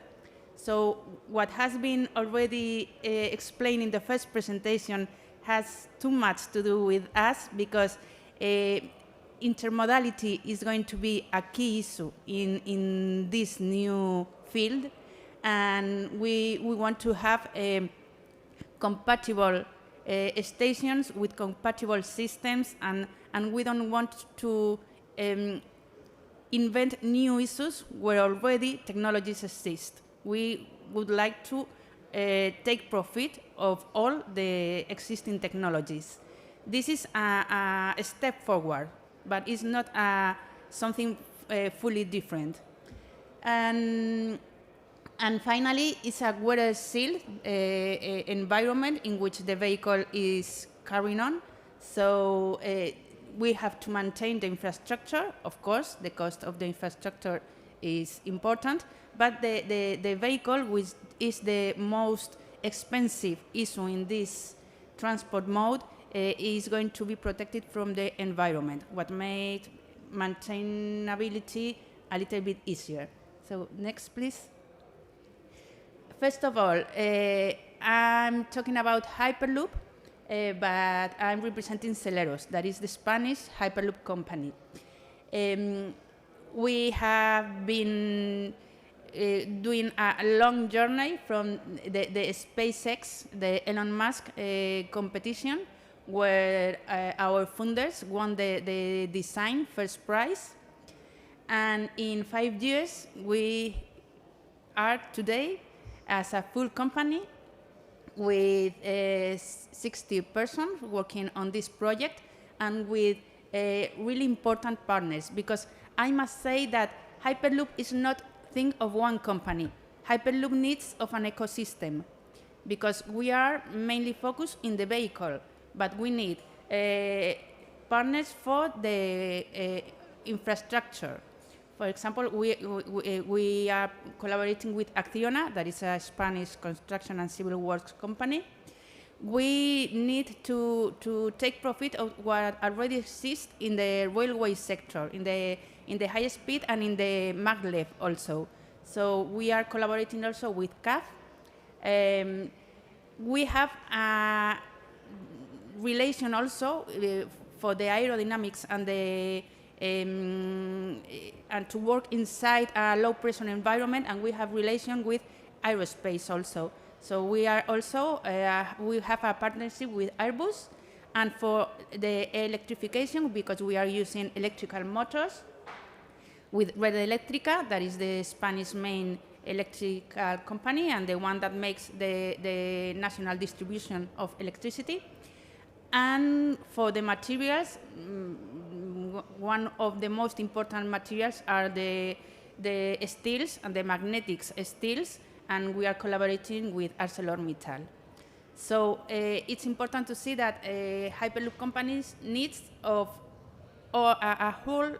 So what has been already explained in the first presentation has too much to do with us, because intermodality is going to be a key issue in this new field, and we want to have compatible stations with compatible systems, and we don't want to invent new issues where already technologies exist. We would like to take profit of all the existing technologies. This is a step forward, but it's not something fully different. And finally, it's a weather sealed environment in which the vehicle is carrying on. So we have to maintain the infrastructure. Of course, the cost of the infrastructure is important, but the vehicle, which is the most expensive issue in this transport mode, is going to be protected from the environment, what made maintainability a little bit easier. So next, please. First of all, I'm talking about Hyperloop, but I'm representing Celeros, that is the Spanish Hyperloop company. We have been doing a long journey from the SpaceX, the Elon Musk competition, where our founders won the design first prize. And in 5 years, we are today as a full company with 60 persons working on this project, and with really important partners, because I must say that Hyperloop is not a thing of one company. Hyperloop needs of an ecosystem, because we are mainly focused in the vehicle, but we need partners for the infrastructure. For example, we are collaborating with Acciona, that is a Spanish construction and civil works company. We need to take profit of what already exists in the railway sector, in the high speed and in the maglev also. So we are collaborating also with CAF. We have a relation also for the aerodynamics and the and to work inside a low pressure environment, and we have relation with aerospace also. So we are also we have a partnership with Airbus, and for the electrification, because we are using electrical motors with Red Eléctrica, that is the Spanish main electrical company and the one that makes the national distribution of electricity. And for the materials, one of the most important materials are the steels and the magnetic steels, and we are collaborating with ArcelorMittal. So it's important to see that Hyperloop companies needs of a whole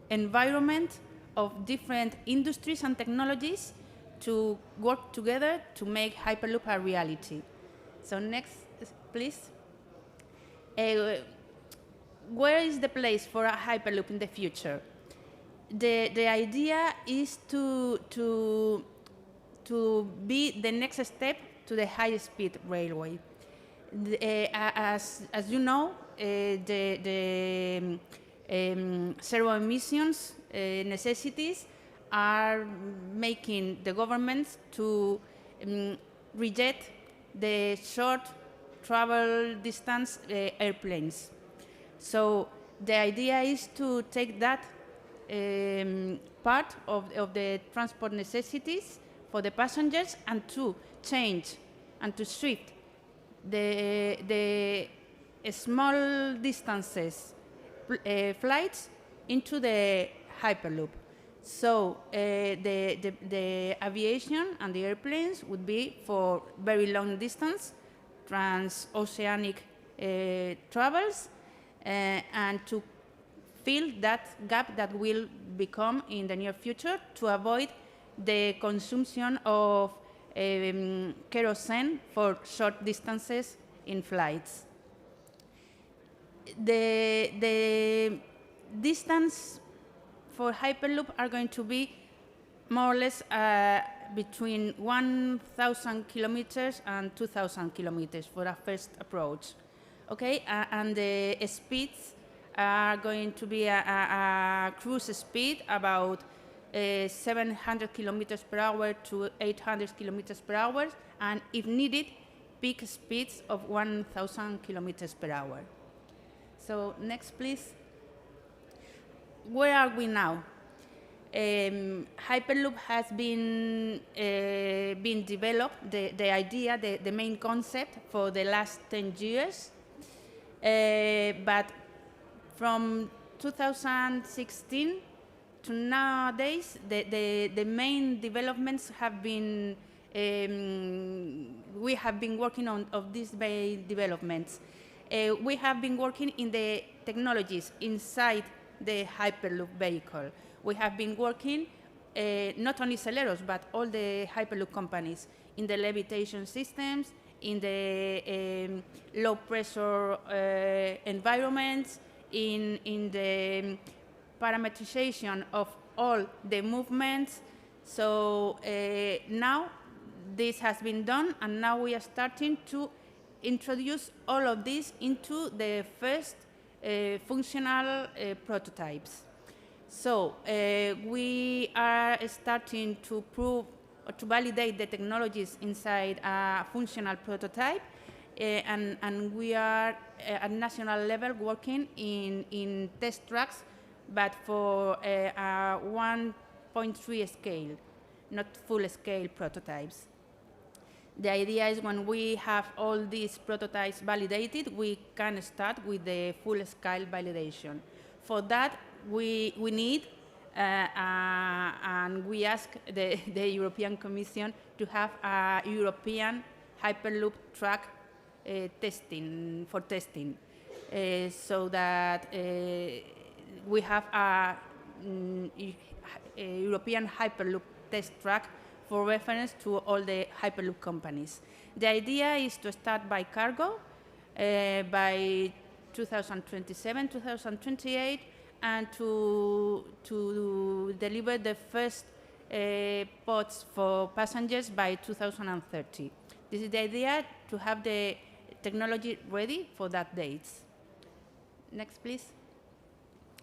environment of different industries and technologies to work together to make Hyperloop a reality. So next, please. Where is the place for a Hyperloop in the future? The idea is to to be the next step to the high-speed railway. As you know, the zero emissions necessities are making the governments to reject the short travel distance airplanes. So the idea is to take that part of the transport necessities for the passengers and to change and to shift the small distances flights into the Hyperloop. So the aviation and the airplanes would be for very long distance, transoceanic travels, and to fill that gap that will become in the near future to avoid the consumption of kerosene for short distances in flights. The distance for Hyperloop are going to be more or less between 1,000 kilometers and 2,000 kilometers for a first approach. Okay, and the speeds are going to be a cruise speed about 700 kilometers per hour to 800 kilometers per hour, and if needed, peak speeds of 1,000 kilometers per hour. So next, please. Where are we now? Hyperloop has been developed, the idea, the main concept for the last 10 years. But from 2016 to nowadays, the main developments have been, we have been working on these main developments. We have been working in the technologies inside the Hyperloop vehicle. We have been working, not only Celeros, but all the Hyperloop companies, in the levitation systems, in the low pressure environments, in the parameterization of all the movements. So now this has been done, and now we are starting to introduce all of this into the first functional prototypes. So we are starting to prove or to validate the technologies inside a functional prototype, and we are at national level working in test tracks, but for a 1.3 scale, not full scale prototypes. The idea is when we have all these prototypes validated, we can start with the full-scale validation. For that, we need, and we ask the European Commission to have a European Hyperloop track testing, so that we have a European Hyperloop test track for reference to all the Hyperloop companies. The idea is to start by cargo by 2027, 2028, and to deliver the first pods for passengers by 2030. This is the idea, to have the technology ready for that date. Next, please.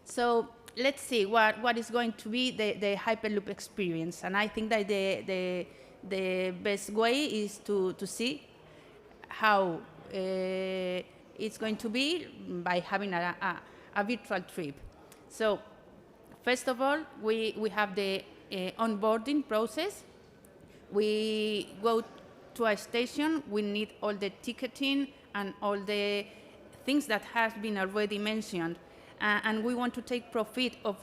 So let's see what is going to be the Hyperloop experience. And I think that the best way is to see how it's going to be by having a virtual trip. So first of all, we have the onboarding process. We go to a station, we need all the ticketing and all the things that has been already mentioned. And we want to take profit of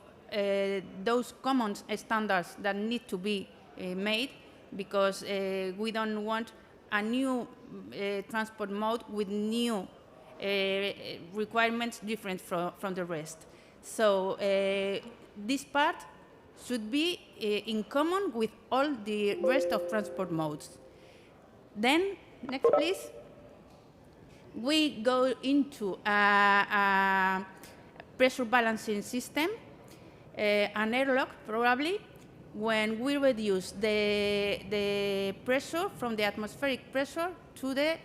those common standards that need to be made, because we don't want a new transport mode with new requirements different from the rest. So this part should be in common with all the rest of transport modes. Then, next please, we go into a pressure balancing system, an airlock probably, when we reduce the pressure from the atmospheric pressure to the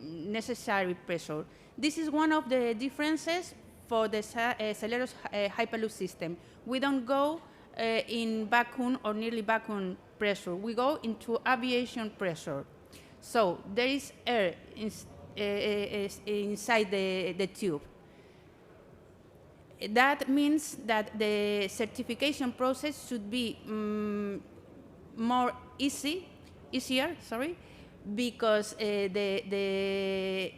necessary pressure. This is one of the differences for the Celeros Hyperloop system. We don't go in vacuum or nearly vacuum pressure. We go into aviation pressure. So there is air inside the tube. That means that the certification process should be easier, because the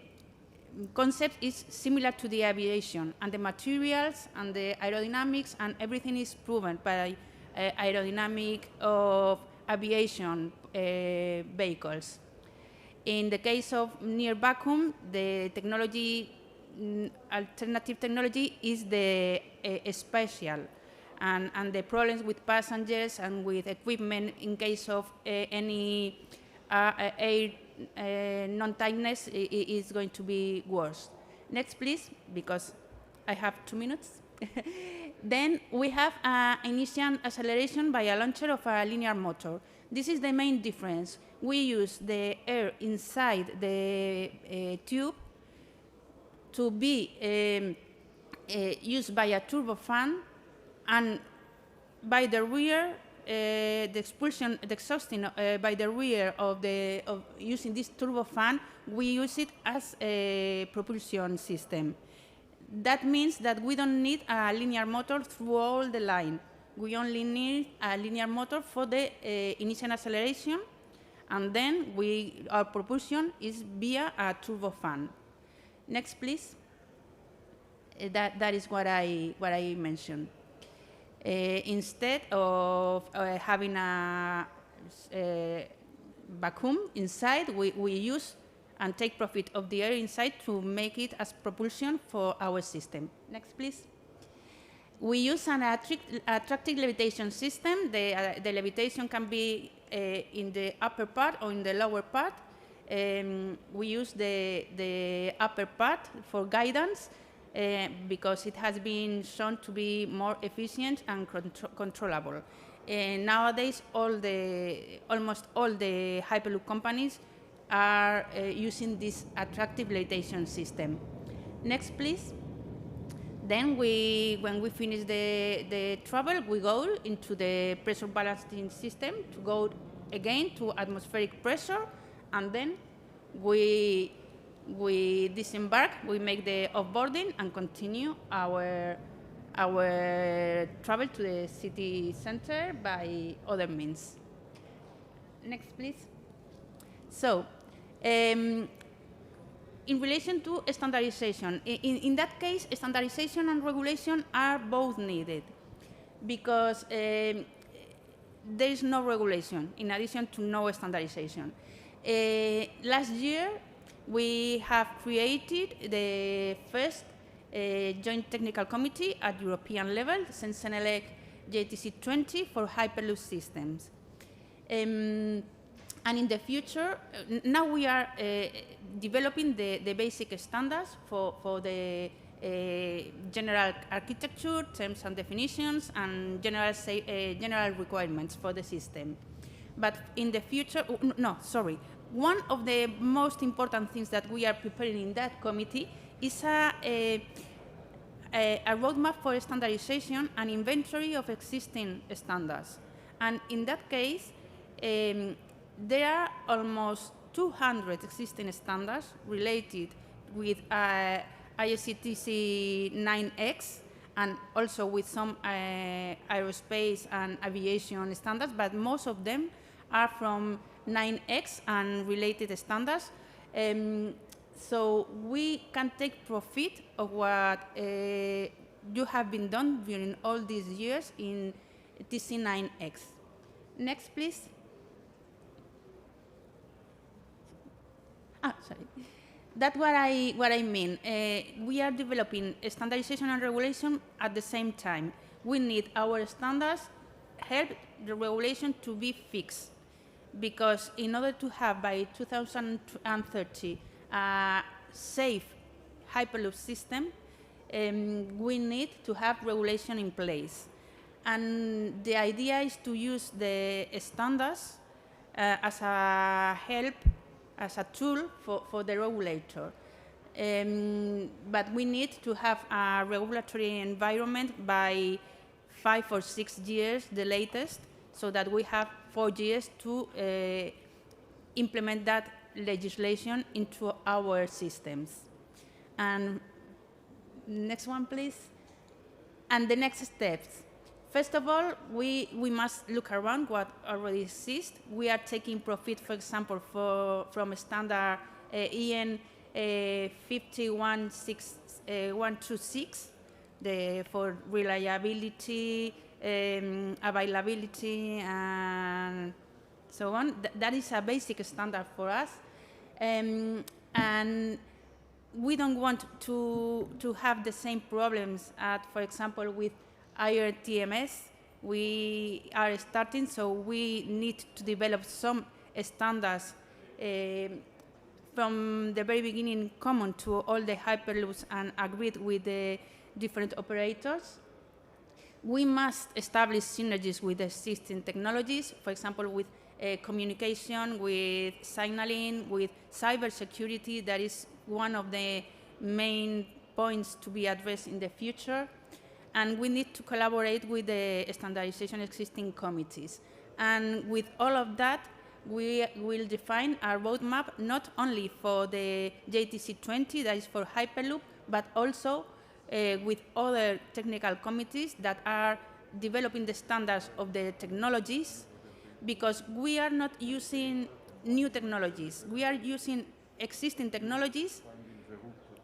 concept is similar to the aviation, and the materials and the aerodynamics and everything is proven by aerodynamic of aviation vehicles. In the case of near vacuum, the technology, alternative technology is the spatial, and the problems with passengers and with equipment in case of any air non-tightness is going to be worse. Next, please, because I have 2 minutes. Then we have initial acceleration by a launcher of a linear motor. This is the main difference. We use the air inside the tube to be used by a turbofan, and by the rear, the expulsion, the exhausting by the rear of using this turbofan, we use it as a propulsion system. That means that we don't need a linear motor through all the line. We only need a linear motor for the initial acceleration, and then our propulsion is via a turbofan. Next, please. That is what I mentioned. Instead of having a vacuum inside, we use and take profit of the air inside to make it as propulsion for our system. Next, please. We use an attractive levitation system. The levitation can be in the upper part or in the lower part. We use the upper part for guidance because it has been shown to be more efficient and controllable. Nowadays, almost all the Hyperloop companies are using this attractive levitation system. Next, please. Then when we finish the travel, we go into the pressure balancing system to go again to atmospheric pressure, and then we disembark, we make the offboarding and continue our travel to the city center by other means. Next, please. So, in relation to standardization, in that case, standardization and regulation are both needed, because there is no regulation in addition to no standardization. Last year, we have created the first joint technical committee at European level, Sensenelec JTC 20 for Hyperloop systems. And in the future, now we are developing the basic standards for the general architecture, terms and definitions, and general requirements for the system. But in the future, one of the most important things that we are preparing in that committee is a roadmap for standardization and inventory of existing standards. And in that case, there are almost 200 existing standards related with ICT 9X, and also with some aerospace and aviation standards, but most of them are from 9X and related standards. So we can take profit of what you have been done during all these years in TC9X. Next, please. Sorry. That's what I mean. We are developing standardization and regulation at the same time. We need our standards help the regulation to be fixed, because in order to have by 2030 a safe Hyperloop system, we need to have regulation in place. And the idea is to use the standards as a help, as a tool for the regulator. But we need to have a regulatory environment by 5 or 6 years, the latest, so that we have 4 years to implement that legislation into our systems. And next one, please. And the next steps. First of all, we must look around what already exists. We are taking profit, for example, from a standard EN 50126 for reliability, availability, and so on. That is a basic standard for us. And we don't want to have the same problems for example, with IRTMS. We are starting, so we need to develop some standards from the very beginning common to all the Hyperloops and agreed with the different operators. We must establish synergies with existing technologies, for example, with communication, with signaling, with cybersecurity. That is one of the main points to be addressed in the future. And we need to collaborate with the standardization existing committees. And with all of that, we will define a roadmap not only for the JTC 20, that is for Hyperloop, but also with other technical committees that are developing the standards of the technologies, because we are not using new technologies. We are using existing technologies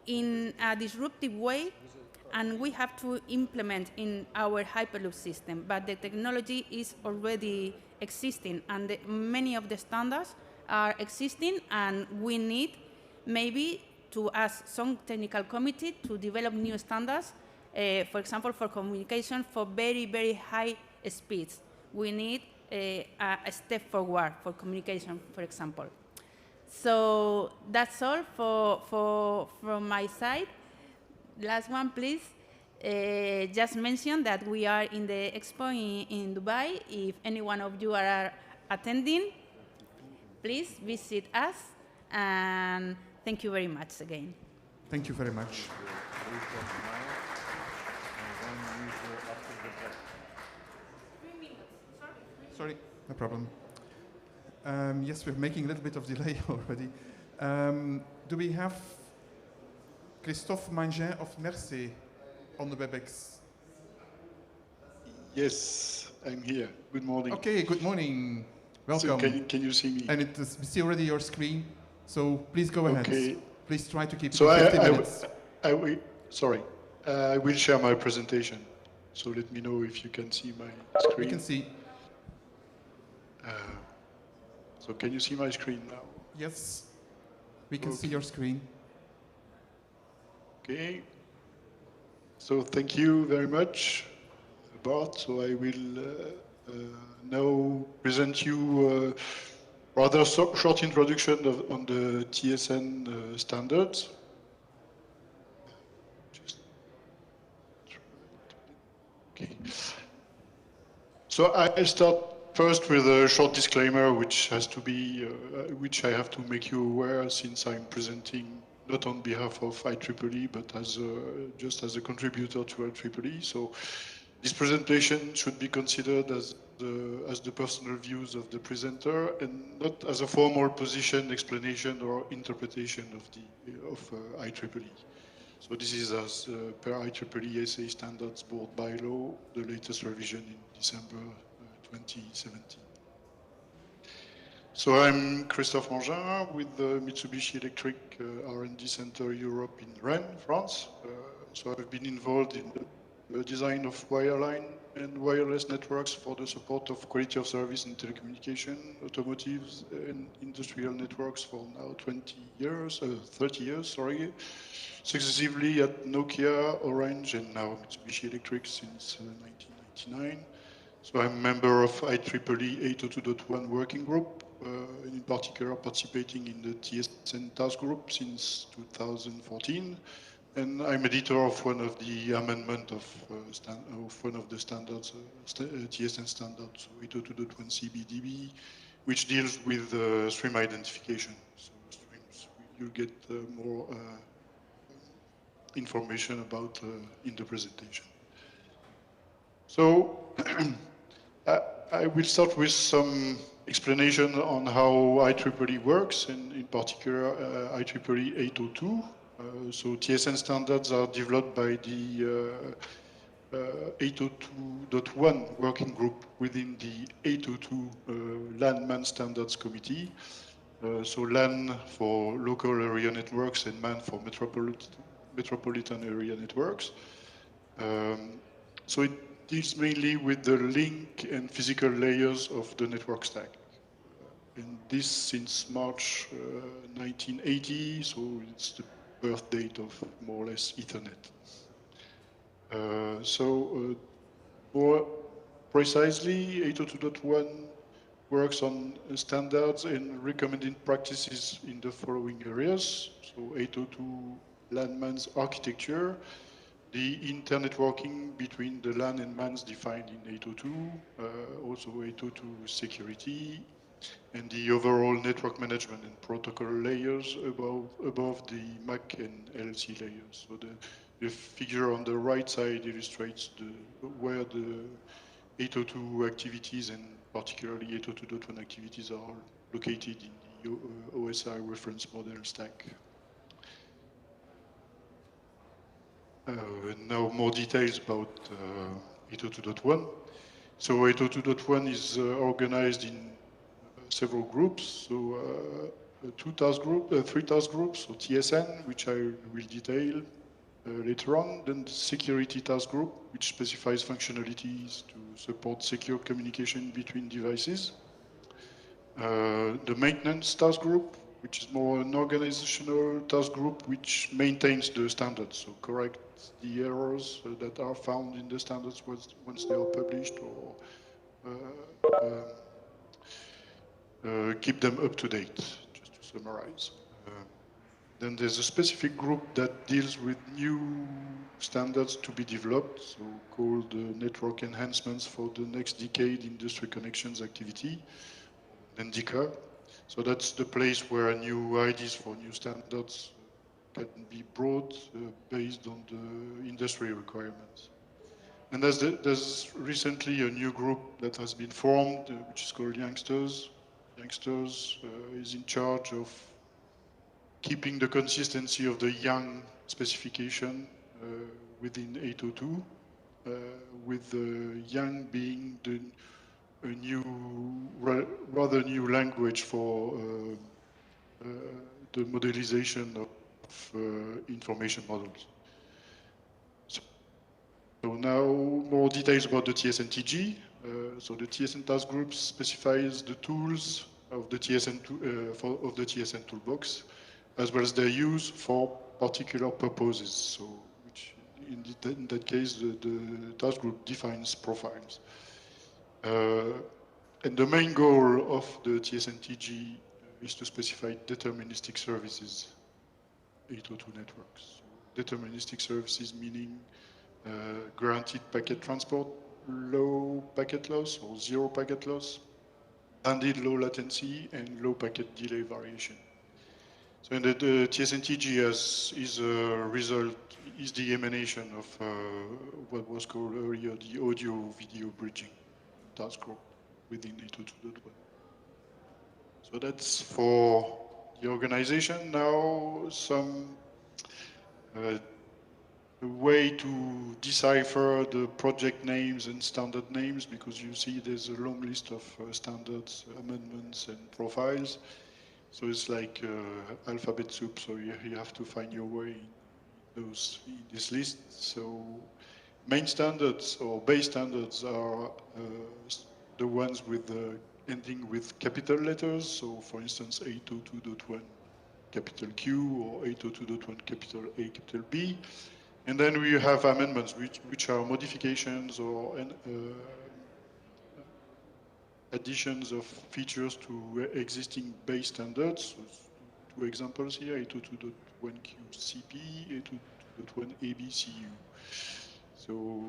in a disruptive way, and we have to implement in our Hyperloop system. But the technology is already existing, and many of the standards are existing, and we need maybe to ask some technical committee to develop new standards, for example, for communication for very, very high speeds. We need a step forward for communication, for example. So that's all from my side. Last one, please. Just mention that we are in the expo in Dubai. If any one of you are attending, please visit us, and thank you very much again. Thank you very much. Sorry, no problem. Yes, we're making a little bit of delay already. Do we have Christophe Mangin of Merce on the WebEx? Yes, I'm here. Good morning. Okay, good morning. Welcome. So can you see me? And we see already your screen, so please go ahead. Okay. Please try to keep So it 15 minutes. I will share my presentation. So let me know if you can see my screen. We can see. So can you see my screen now? Yes, we can see your screen. Okay. So thank you very much, Bart. So I will now present you a rather short introduction on the TSN standards. Okay. So I'll start first with a short disclaimer, which has to be, which I have to make you aware, since I'm presenting not on behalf of IEEE, but as just as a contributor to IEEE. So this presentation should be considered as the personal views of the presenter, and not as a formal position, explanation, or interpretation of IEEE. So this is as per IEEE SA Standards Board bylaw, the latest revision in December 2017. So I'm Christophe Mangin with the Mitsubishi Electric R&D Center Europe in Rennes, France. So I've been involved in the design of wireline and wireless networks for the support of quality of service in telecommunication, automotive, and industrial networks for now 30 years, sorry, successively at Nokia, Orange, and now Mitsubishi Electric since 1999. So I'm a member of IEEE 802.1 working group, in particular participating in the TSN task group since 2014, and I'm editor of one of the amendment of one of the standards, TSN standards, so 802.1 CBDB, which deals with stream identification. So streams, you'll get more information about in the presentation. So I will start with some explanation on how IEEE works, and in particular IEEE 802. So TSN standards are developed by the 802.1 working group within the 802 LAN-MAN Standards Committee. So LAN for local area networks and MAN for metropolitan area networks. So it deals mainly with the link and physical layers of the network stack. And this since March 1980, so it's the birth date of more or less Ethernet. More precisely, 802.1 works on standards and recommended practices in the following areas. So 802 LAN-MAN's architecture, the internetworking between the LAN and MANs defined in 802, also 802 security, and the overall network management and protocol layers above the MAC and LLC layers. So the figure on the right side illustrates where the 802 activities, and particularly 802.1 activities, are located in the OSI reference model stack. Now more details about 802.1. So 802.1 is organized in several groups. So three task groups, so TSN, which I will detail later on. Then the security task group, which specifies functionalities to support secure communication between devices. The maintenance task group, which is more an organizational task group which maintains the standards, so correct the errors that are found in the standards once they are published, or keep them up to date, just to summarize. Then there's a specific group that deals with new standards to be developed, so called Network Enhancements for the Next Decade Industry Connections Activity, NDICA. So that's the place where new ideas for new standards can be brought based on the industry requirements. And there's recently a new group that has been formed, which is called Youngsters. Youngsters is in charge of keeping the consistency of the young specification within 802, with young being a new, rather new language for the modelization of information models. So now more details about the TSN-TG. So the TSN task group specifies the tools of the TSN of the TSN toolbox, as well as their use for particular purposes. So, which in that case, the task group defines profiles. And the main goal of the TSN-TG is to specify deterministic services, 802 networks. So deterministic services meaning guaranteed packet transport, low packet loss or zero packet loss, banded low latency, and low packet delay variation. So in the TSN-TG is the emanation of what was called earlier the audio-video bridging task group within 802.1. So that's for the organization. Now some way to decipher the project names and standard names, because you see there's a long list of standards, amendments, and profiles. So it's like alphabet soup, so you have to find your way in this list. So main standards or base standards are the ones with ending with capital letters. So for instance, 802.1 capital Q or 802.1 capital A, capital B. And then we have amendments, which are modifications or additions of features to existing base standards. So two examples here, 802.1 QCP, 802.1 ABCU. So,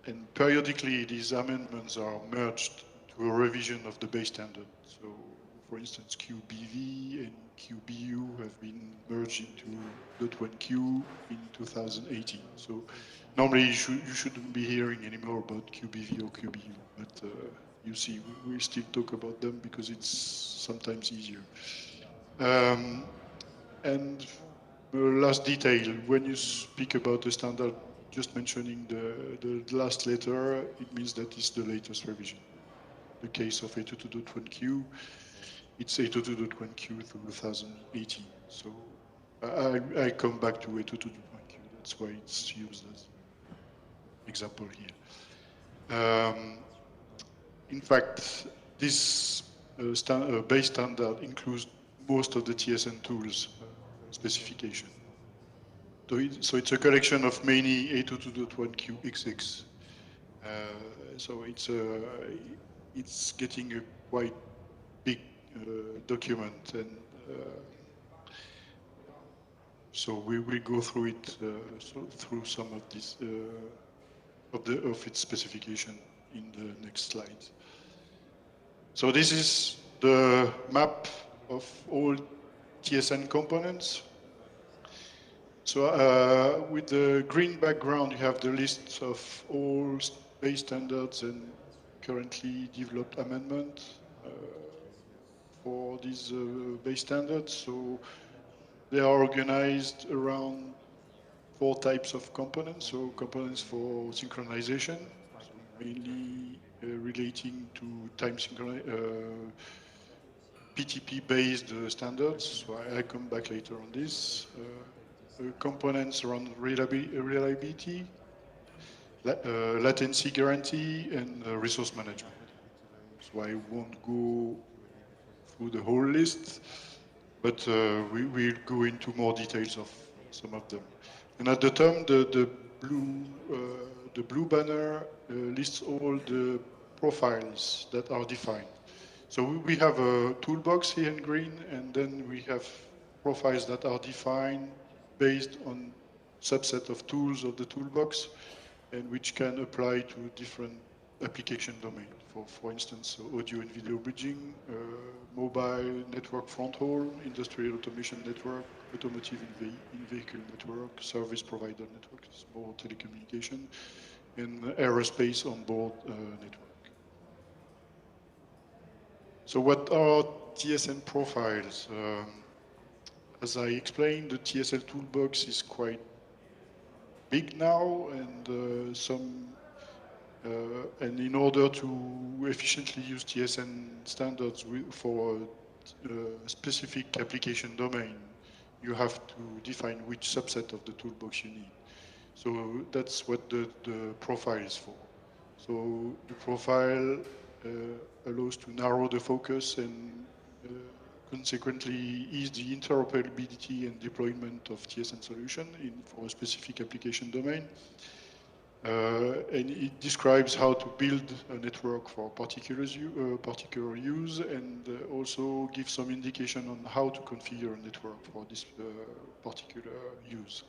and periodically these amendments are merged to a revision of the base standard. So, for instance, QBV and QBU have been merged into .1Q in 2018. So, normally you shouldn't be hearing anymore about QBV or QBU, but you see, we still talk about them because it's sometimes easier. And the last detail, when you speak about the standard, just mentioning the last letter, it means that it's the latest revision. The case of 802.1Q, it's 802.1Q 2018. So I come back to 802.1Q. That's why it's used as example here. In fact, this base standard includes most of the TSN tools specification. So it's a collection of many 802.1Q XX. So it's getting a quite big document, and so we will go through it through some of this of its specification in the next slide. So this is the map of all TSN components. So with the green background, you have the list of all base standards and currently developed amendments for these base standards. So they are organized around 4 types of components. So components for synchronization, so mainly relating to time PTP-based standards. So I come back later on this. Components around reliability, latency guarantee, and resource management. So I won't go through the whole list, but we will go into more details of some of them. And at the top, the blue banner lists all the profiles that are defined. So we have a toolbox here in green, and then we have profiles that are defined based on subset of tools of the toolbox, and which can apply to different application domain. For instance, audio and video bridging, mobile network front haul, industrial automation network, automotive in-vehicle network, service provider network, more telecommunication, and aerospace on-board network. So what are TSN profiles? As I explained, the TSL toolbox is quite big now, and and in order to efficiently use TSN standards for a specific application domain, you have to define which subset of the toolbox you need. So that's what the profile is for. So the profile allows to narrow the focus and consequently ease the interoperability and deployment of TSN solution for a specific application domain. And it describes how to build a network for particular use, and also gives some indication on how to configure a network for this particular use.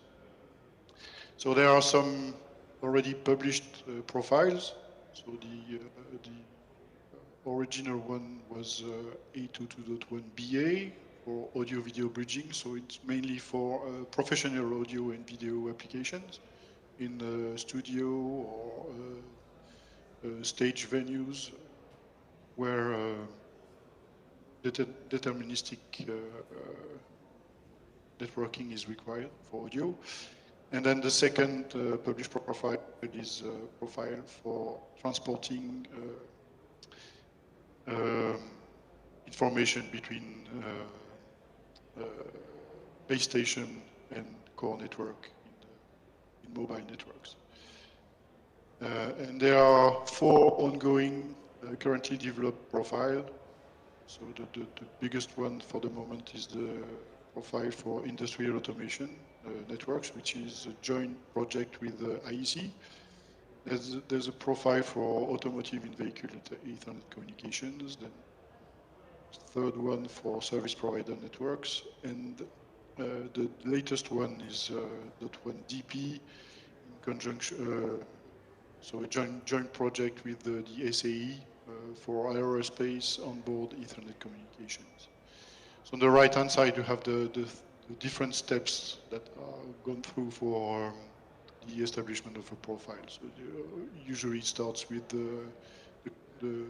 So there are some already published profiles. So the original one was 822.1 BA for audio-video bridging. So it's mainly for professional audio and video applications in studio or stage venues where deterministic networking is required for audio. And then the second published profile is a profile for transporting information between base station and core network in mobile networks. And there are 4 ongoing, currently developed profiles. So the biggest one for the moment is the profile for industrial automation networks, which is a joint project with IEC. There's a profile for automotive in-vehicle Ethernet communications, then third one for service provider networks, and The latest one is .1DP in conjunction, so a joint project with the SAE for aerospace onboard Ethernet communications. So on the right-hand side, you have the different steps that are gone through for the establishment of a profile. So usually it starts with the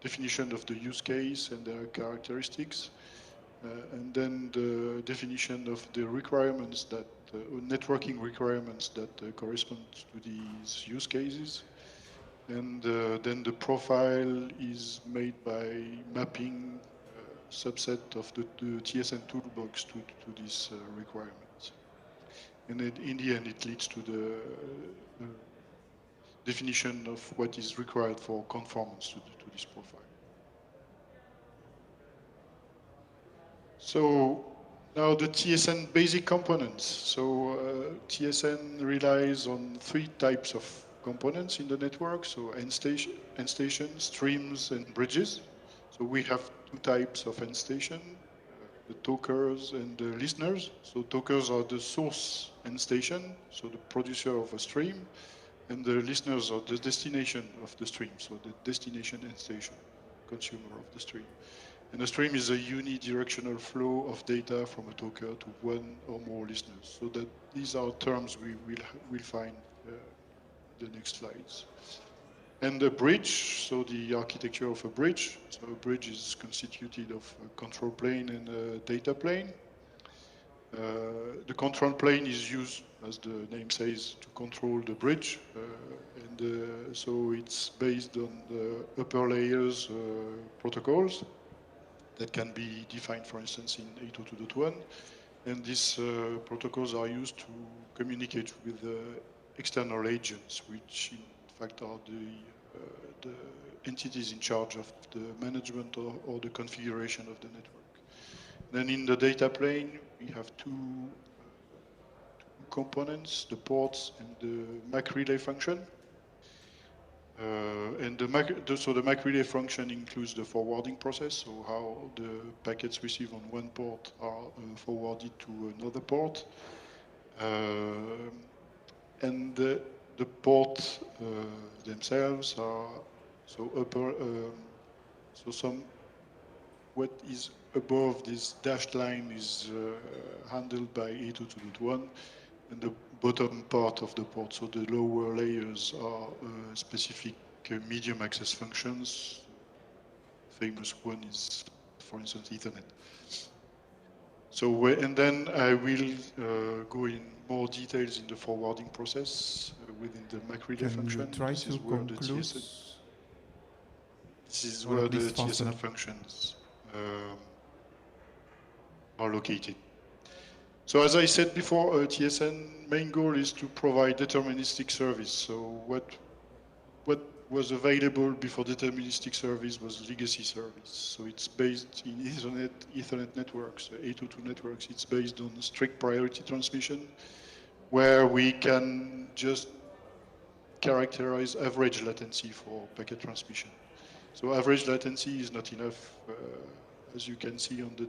definition of the use case and their characteristics, and then the definition of the requirements that, networking requirements that correspond to these use cases. And then the profile is made by mapping subset of the TSN toolbox to these requirements. And in the end, it leads to the definition of what is required for conformance to this profile. So now the TSN basic components. So TSN relies on 3 types of components in the network. So end station, streams, and bridges. So we have 2 types of end station, the talkers and the listeners. So talkers are the source end station, so the producer of a stream, and the listeners are the destination of the stream, so the destination end station, consumer of the stream. And a stream is a unidirectional flow of data from a talker to one or more listeners. So that these are terms we will find in the next slides. And the bridge, so the architecture of a bridge. So a bridge is constituted of a control plane and a data plane. The control plane is used, as the name says, to control the bridge. So it's based on the upper layers protocols that can be defined, for instance, in 802.1. And these protocols are used to communicate with external agents, which in fact are the entities in charge of the management or the configuration of the network. Then in the data plane, we have 2 components, the ports and the MAC relay function. And so the MAC relay function includes the forwarding process, so how the packets received on one port are forwarded to another port. And the ports themselves are what is above this dashed line is handled by 802.1, and the bottom part of the port, so the lower layers, are specific medium access functions. Famous one is, for instance, Ethernet. So, and then I will go in more details in the forwarding process within the MAC relay function. Try this to is where the conclude. This is where the TSN functions are located. So as I said before, TSN main goal is to provide deterministic service. So what was available before deterministic service was legacy service. So it's based in Ethernet networks, 802 networks. It's based on strict priority transmission, where we can just characterize average latency for packet transmission. So average latency is not enough. As you can see on the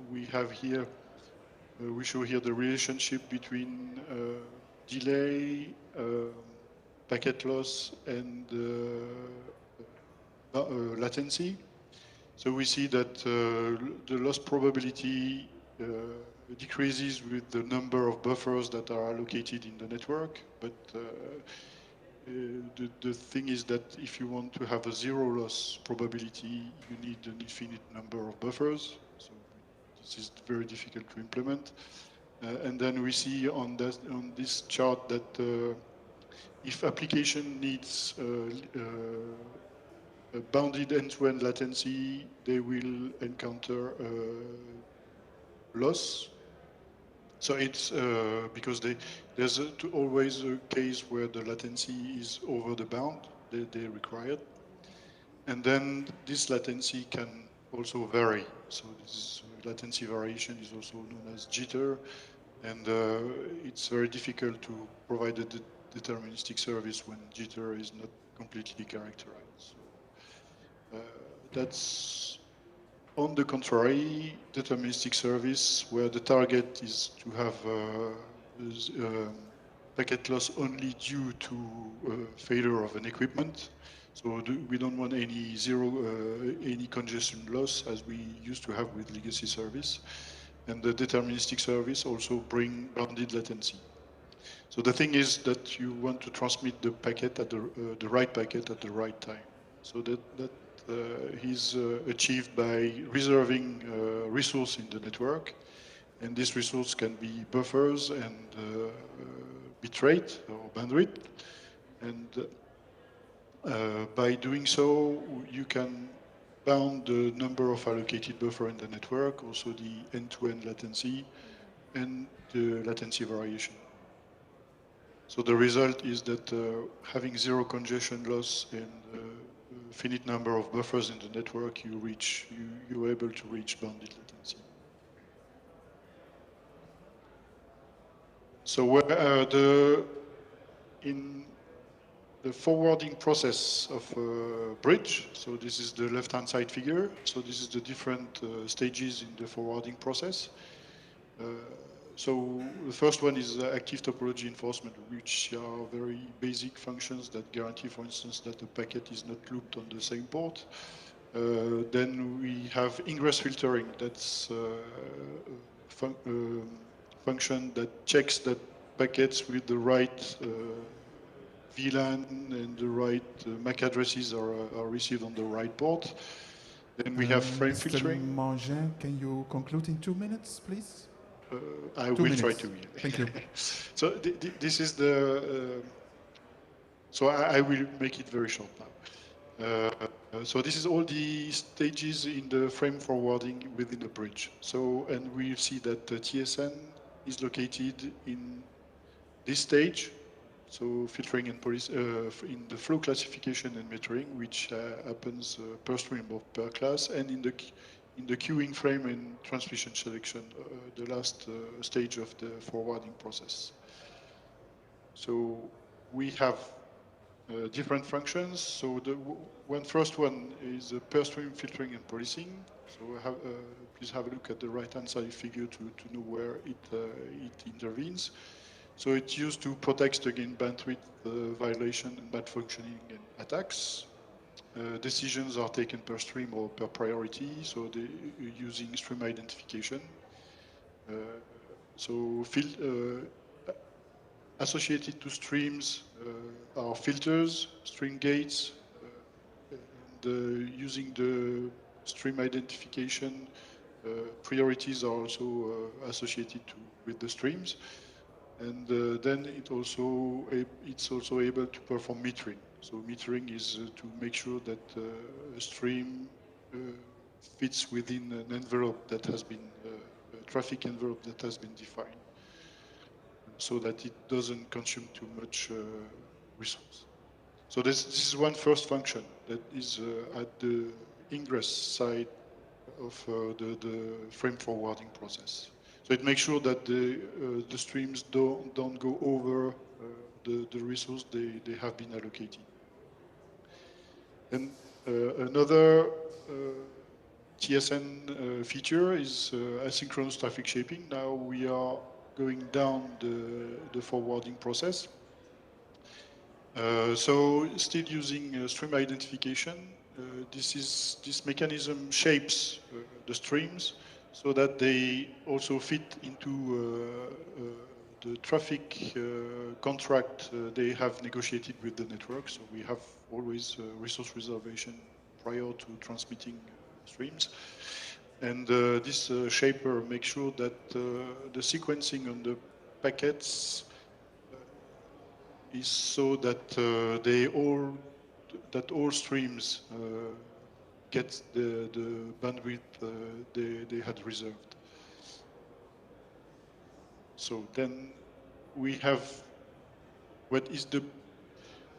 we have here, we show here the relationship between delay, packet loss, and latency. So we see that the loss probability decreases with the number of buffers that are allocated in the network, but the thing is that if you want to have a 0 loss probability, you need an infinite number of buffers. So this is very difficult to implement. And then we see on this chart that if application needs a bounded end-to-end latency, they will encounter loss. So it's because there's always a case where the latency is over the bound they required. And then this latency can also vary. So this latency variation is also known as jitter. And it's very difficult to provide a deterministic service when jitter is not completely characterized. So that's on the contrary, deterministic service, where the target is to have packet loss only due to failure of an equipment. So we don't want any any congestion loss as we used to have with legacy service. And the deterministic service also bring bounded latency. So the thing is that you want to transmit the packet at the right packet at the right time. So that is achieved by reserving resource in the network, and this resource can be buffers and bitrate or bandwidth, and by doing so you can bound the number of allocated buffer in the network, also the end-to-end latency and the latency variation. So the result is that having zero congestion loss and finite number of buffers in the network, you're able to reach bounded latency. So in the forwarding process of a bridge, so this is the left-hand side figure. So this is the different stages in the forwarding process. So the first one is active topology enforcement, which are very basic functions that guarantee, for instance, that the packet is not looped on the same port. Then we have ingress filtering. That's a function that checks that packets with the right VLAN and the right MAC addresses are received on the right port. Then we have frame Mr. filtering. Mangin, can you conclude in 2 minutes, please? I 2 will minutes. try to. Thank you. So this is the. So I will make it very short now. So this is all the stages in the frame forwarding within the bridge. So, and we see that the TSN is located in this stage. So filtering and policy in the flow classification and metering, which happens per stream or per class, and in the queuing frame and transmission selection, the last stage of the forwarding process. So we have different functions. So the first one is per stream filtering and policing. So please have a look at the right-hand side figure to know where it intervenes. So it's used to protect against bandwidth violation and bad functioning and attacks. Decisions are taken per stream or per priority, so using stream identification. Associated to streams are filters, stream gates, and using the stream identification, priorities are also associated with the streams. And then it's also able to perform metering. So metering is to make sure that a stream fits within an envelope that has been, a traffic envelope that has been defined, so that it doesn't consume too much resource. So this is one first function that is at the ingress side of the frame forwarding process. So it makes sure that the streams don't go over the resource they have been allocated. And another TSN feature is asynchronous traffic shaping. Now we are going down the forwarding process. So still using stream identification, this mechanism shapes the streams so that they also fit into the traffic contract they have negotiated with the network. So we have always resource reservation prior to transmitting streams. And this shaper makes sure that the sequencing on the packets is so that all streams get the bandwidth they had reserved. So then we have what is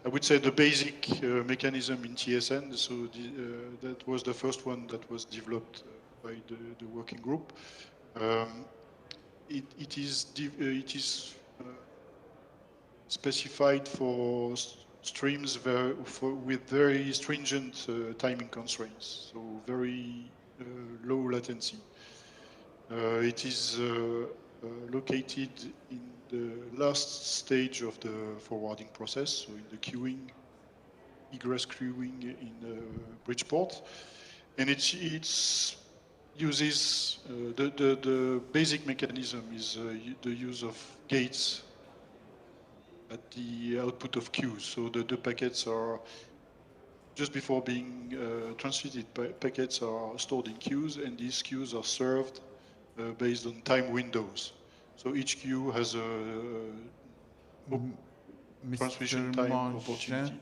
I would say the basic mechanism in TSN. So that was the first one that was developed by the working group. It is specified for streams with very stringent timing constraints. So very low latency. It is located in the last stage of the forwarding process, so in the queuing, egress queuing in Bridgeport, and it uses the basic mechanism is the use of gates at the output of queues. So the packets are just before being transmitted. Packets are stored in queues, and these queues are served based on time windows. So each queue has a transmission time opportunity.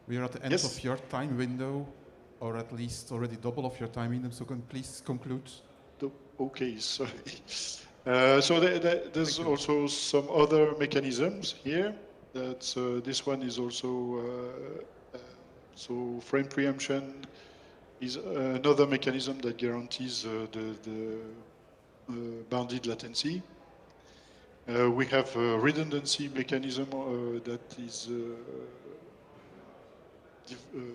We are at the end of your time window, or at least already double of your time window, so please conclude. Okay, sorry. So there's also some other mechanisms here. This one is also, so frame preemption is another mechanism that guarantees the bounded latency. We have a redundancy mechanism that is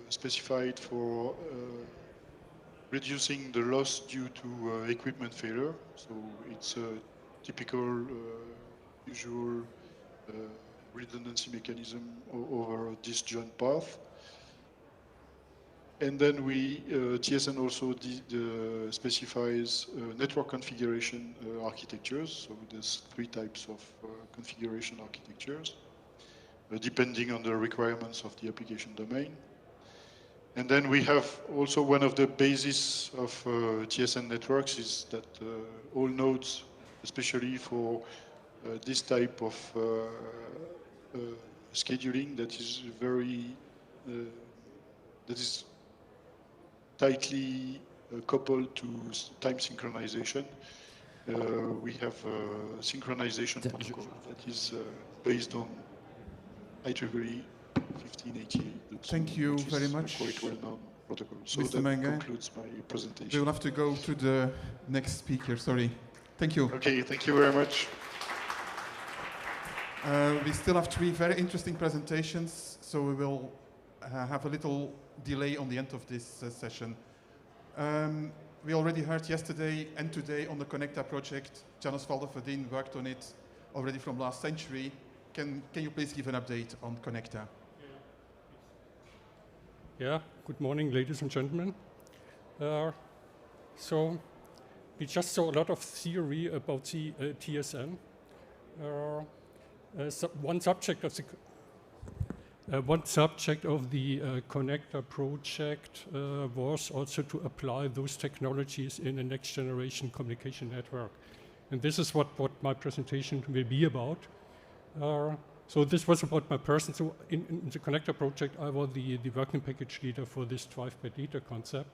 specified for reducing the loss due to equipment failure. So it's a typical, usual redundancy mechanism over disjoint path. And then TSN also specifies network configuration architectures. So there's 3 types of configuration architectures, depending on the requirements of the application domain. And then we have also one of the bases of TSN networks is that all nodes, especially for this type of scheduling that is that is tightly coupled to time synchronization. We have a synchronization protocol that is based on IEEE 1588. Thank you very much, quite well-known protocol. So Mr. that Menge. concludes my presentation. We will have to go to the next speaker, sorry. Thank you. Okay, thank you very much. We still have 3 very interesting presentations, so we will have a little delay on the end of this session. We already heard yesterday and today on the Connecta project. Janos Valdeverdien worked on it already from last century. Can you please give an update on Connecta? Yeah, good morning, ladies and gentlemen. So we just saw a lot of theory about the TSN. One subject of the Connecta project was also to apply those technologies in a next generation communication network. And this is what my presentation will be about. So this was about my person. So in the Connecta project, I was the working package leader for this drive by data concept.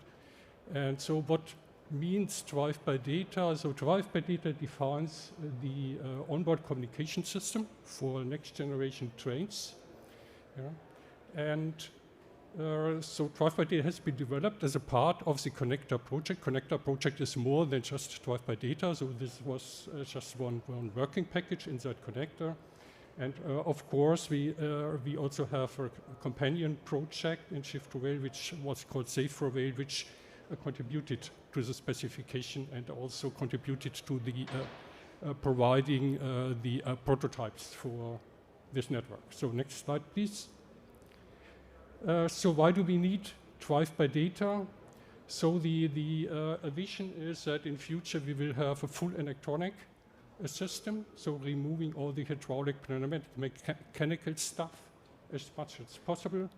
And so what means drive by data? So drive by data defines the onboard communication system for next generation trains. Yeah. And so drive by data has been developed as a part of the Connecta project. Connecta project is more than just drive by data. So this was just one working package inside Connecta. And of course, we also have a companion project in Shift2Rail, which was called Safe4Rail, which contributed to the specification and also contributed to the providing the prototypes for this network. So next slide, please. So why do we need drive by data? So the vision is that in future we will have a full electronic system, so removing all the hydraulic, pneumatic, mechanical stuff as much as possible.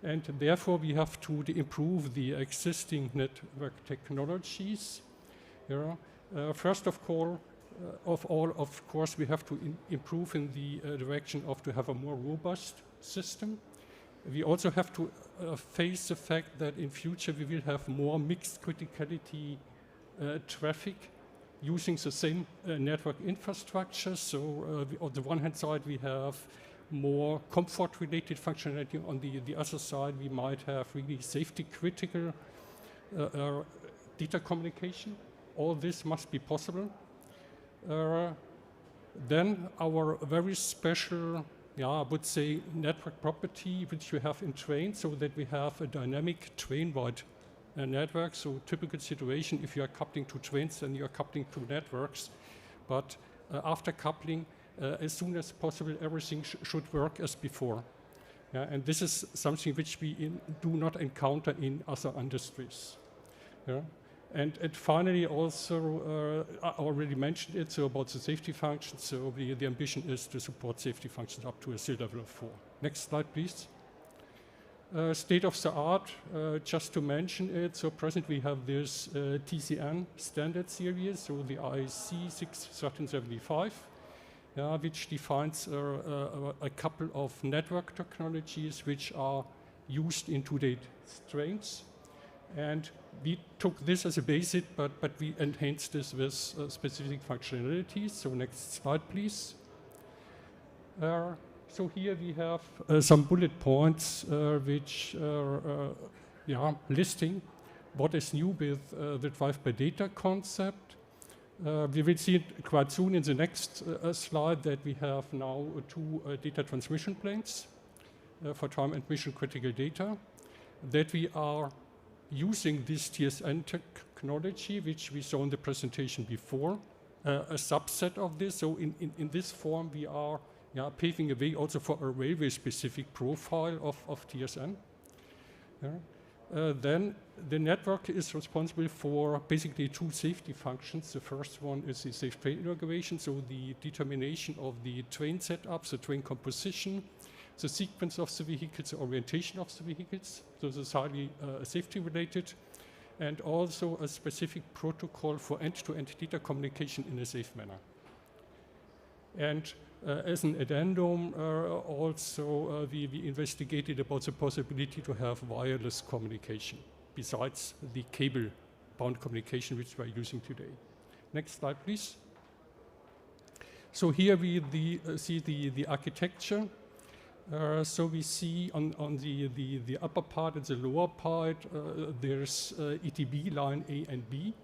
And therefore we have to improve the existing network technologies. First of all, of course, we have to improve in the direction of to have a more robust system. We also have to face the fact that in future we will have more mixed criticality traffic using the same network infrastructure. So on the one hand side, we have more comfort-related functionality. On the other side, we might have really safety-critical data communication. All this must be possible. Then our very special, I would say, network property, which we have in train, so that we have a dynamic train-wide network. So typical situation, if you are coupling two trains, then you are coupling two networks. But after coupling, as soon as possible, everything should work as before. Yeah, and this is something which we do not encounter in other industries. Yeah. And finally, also, I already mentioned it, so about the safety functions. So the ambition is to support safety functions up to a SIL level of 4. Next slide, please. State of the art, just to mention it, so present we have this TCN standard series, so the IC 61375, which defines a couple of network technologies which are used in today's trains. And we took this as a basic, but we enhanced this with specific functionalities. So next slide, please. So here we have some bullet points which are listing what is new with the drive by data concept. We will see it quite soon in the next slide that we have now two data transmission planes for time and mission critical data, that we are using this TSN technology, which we saw in the presentation before, a subset of this. So in this form, we are paving a way also for a railway-specific profile of TSN. Then the network is responsible for basically two safety functions. The first one is the safe train inauguration, so the determination of the train setup, the train composition, the sequence of the vehicles, the orientation of the vehicles, so this is highly safety related, and also a specific protocol for end-to-end data communication in a safe manner. And as an addendum, also we investigated about the possibility to have wireless communication besides the cable-bound communication which we are using today. Next slide, please. So here we see the architecture. So we see on the upper part and the lower part, there's ETB line A and B,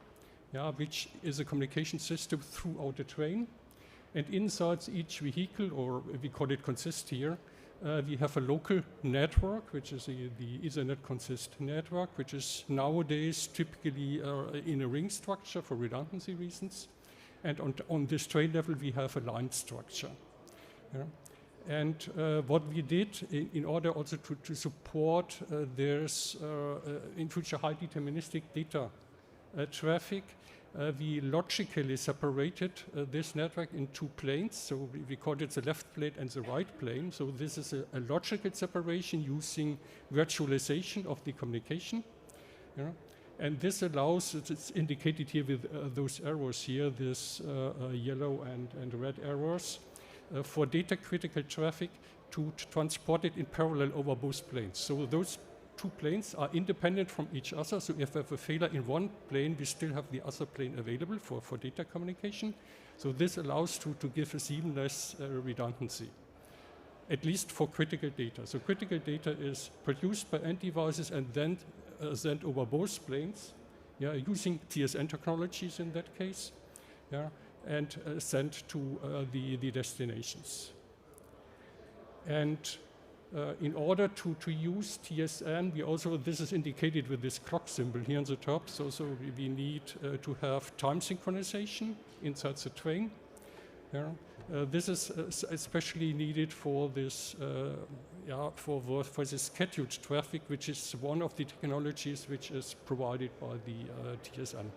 which is a communication system throughout the train. And inside each vehicle, or we call it consist here, we have a local network, which is the Ethernet consist network, which is nowadays typically in a ring structure for redundancy reasons. And on this train level, we have a line structure. And what we did in order also to support there's in future high deterministic data traffic, we logically separated this network in two planes. So we called it the left plane and the right plane. So this is a logical separation using virtualization of the communication. And this allows, it's indicated here with those arrows here, this yellow and red arrows, for data critical traffic to transport it in parallel over both planes. So those two planes are independent from each other. So if we have a failure in one plane, we still have the other plane available for data communication. So this allows to give a seamless redundancy, at least for critical data. So critical data is produced by end devices and then sent over both planes, using TSN technologies in that case, and sent to the destinations. And in order to use TSN, we also, this is indicated with this clock symbol here on the top, so we need to have time synchronization inside the train. This is especially needed for this, for the scheduled traffic, which is one of the technologies which is provided by the TSN.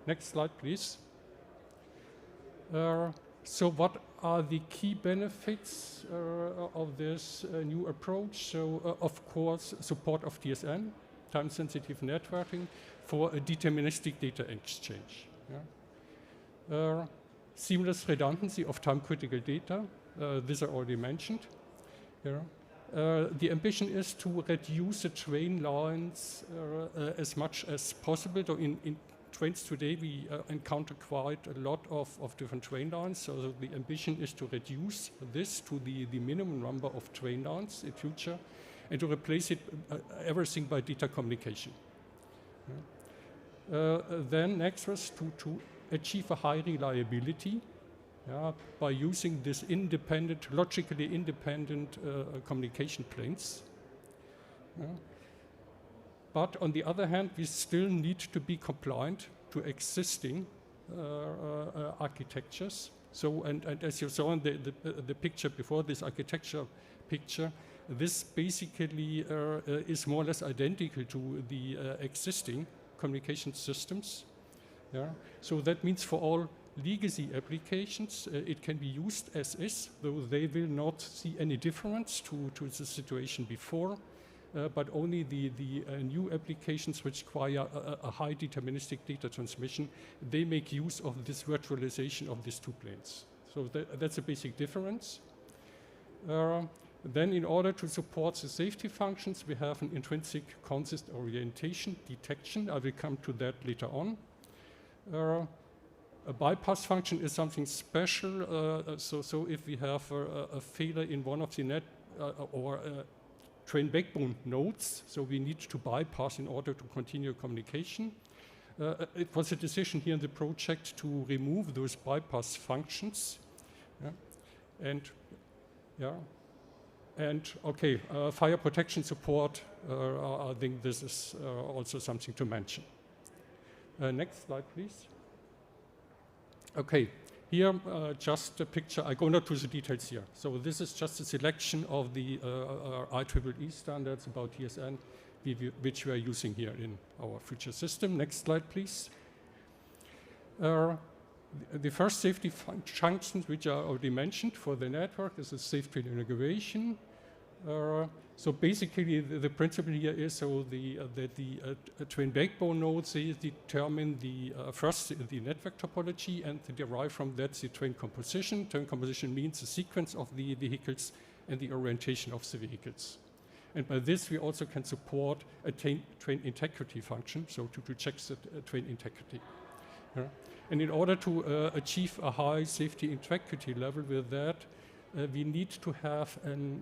Next slide, please. So what are the key benefits of this new approach? So of course, support of TSN, time-sensitive networking, for a deterministic data exchange. Seamless redundancy of time-critical data, this I already mentioned. The ambition is to reduce the train lines as much as possible. So in trains today, we encounter quite a lot of different train lines. So the ambition is to reduce this to the minimum number of train lines in future and to replace it everything by data communication. Then next was to achieve a high reliability by using this independent, logically independent communication planes. But on the other hand, we still need to be compliant to existing architectures. So, and as you saw in the picture before, this architecture picture, this basically is more or less identical to the existing communication systems. Yeah? So that means for all legacy applications, it can be used as is, though they will not see any difference to the situation before, but only the new applications which require a high deterministic data transmission, they make use of this virtualization of these two planes. So that's a basic difference. Then in order to support the safety functions, we have an intrinsic consist orientation detection. I will come to that later on. A bypass function is something special. So if we have a failure in one of the net or train backbone nodes, so we need to bypass in order to continue communication. It was a decision here in the project to remove those bypass functions. And okay, fire protection support, I think this is also something to mention. Next slide, please. Okay, here just a picture. I go not to the details here. So this is just a selection of the IEEE standards about TSN, which we are using here in our future system. Next slide, please. The first safety functions, which I already mentioned for the network, is a safe train integration. So basically, the principle here is so that the train backbone nodes, they determine first the network topology and derive from that the train composition. Train composition means the sequence of the vehicles and the orientation of the vehicles. And by this, we also can support a train integrity function, so to check the train integrity. And in order to achieve a high safety integrity level with that, we need to have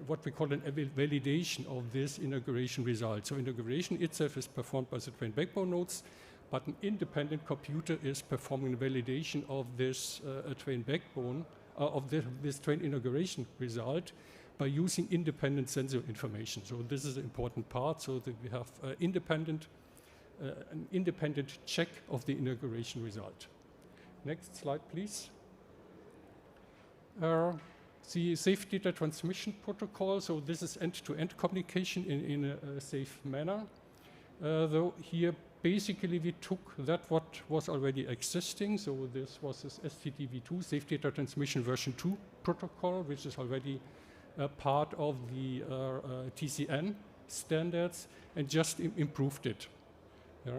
what we call an validation of this integration result. So integration itself is performed by the train backbone nodes, but an independent computer is performing validation of this train backbone, of this train integration result by using independent sensor information. So this is an important part, so that we have an independent check of the integration result. Next slide, please. The safe data transmission protocol, so this is end-to-end communication in a safe manner. Though here, basically, we took that what was already existing. So this was this STDV2, Safe Data Transmission version 2 protocol, which is already part of the TCN standards, and just improved it. Yeah.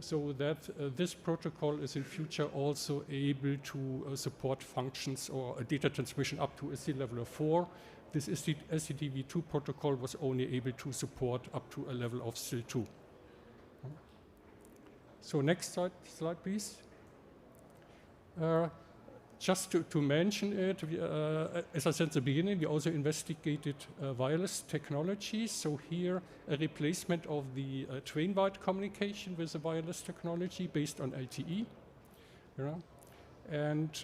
So that this protocol is in future also able to support functions or a data transmission up to a C level of 4. This STDV2 protocol was only able to support up to a level of SIL 2. So next slide, please. Just to mention it, as I said at the beginning, we also investigated wireless technologies. So here, a replacement of the train-wide communication with a wireless technology based on LTE. Yeah. And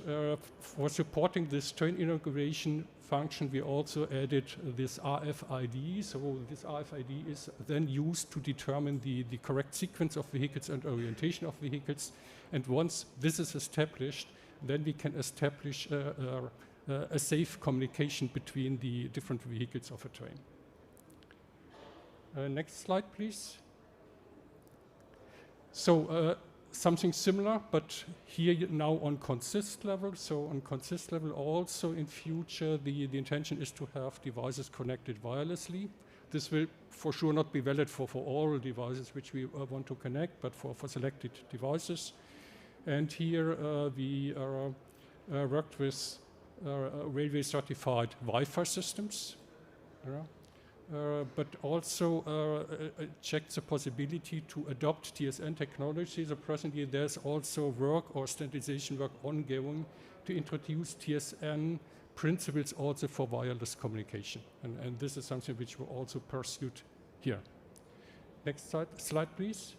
for supporting this train integration function, we also added this RFID. So this RFID is then used to determine the correct sequence of vehicles and orientation of vehicles. And once this is established, then we can establish a safe communication between the different vehicles of a train. Next slide, please. So something similar, but here now on consist level. So on consist level also in future, the intention is to have devices connected wirelessly. This will for sure not be valid for all devices which we want to connect, but for selected devices. And here we worked with railway certified Wi-Fi systems, but also checked the possibility to adopt TSN technology. So presently there's also work or standardization work ongoing to introduce TSN principles also for wireless communication. And this is something which we also pursued here. Next slide, please.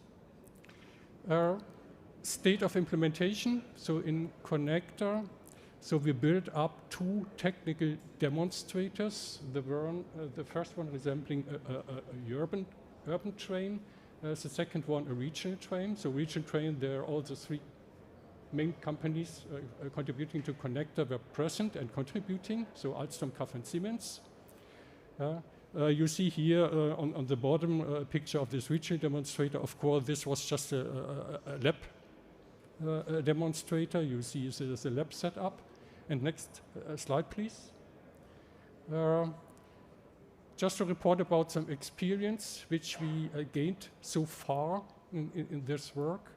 State of implementation, so in connector, so we built up 2 technical demonstrators. The first one resembling a urban train, The second one, a regional train. So regional train, there are also three main companies contributing to connector were present and contributing. So Alstom, CAF, and Siemens. You see here on the bottom a picture of this regional demonstrator. Of course, this was just a lab demonstrator. You see there's a lab setup. And next slide, please. Just to report about some experience which we gained so far in this work.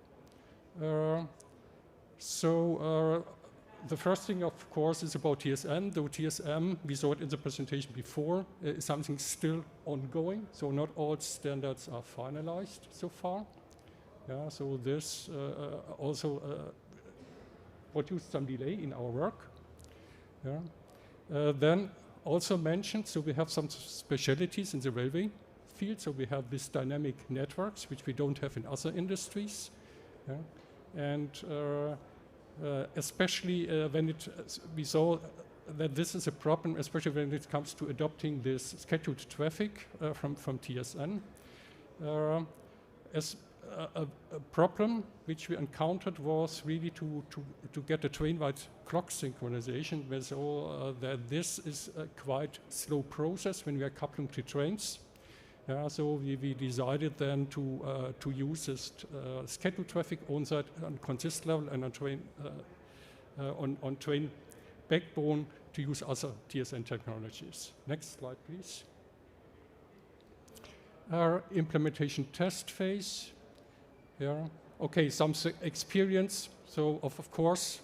The first thing, of course, is about TSN. Though TSM, we saw it in the presentation before, is something still ongoing. So not all standards are finalized so far. Yeah, so this also produced some delay in our work. Yeah. Then also mentioned, so we have some specialties in the railway field. So we have these dynamic networks, which we don't have in other industries. Yeah. And especially when we saw that this is a problem, especially when it comes to adopting this scheduled traffic from TSN. As a problem which we encountered was really to get a train-wide clock synchronization. We saw that this is a quite slow process when we are coupling two trains. So we decided then to use this scheduled traffic on-site on consist level and on train backbone to use other TSN technologies. Next slide, please. Our implementation test phase. Yeah. Okay, some experience. So of course,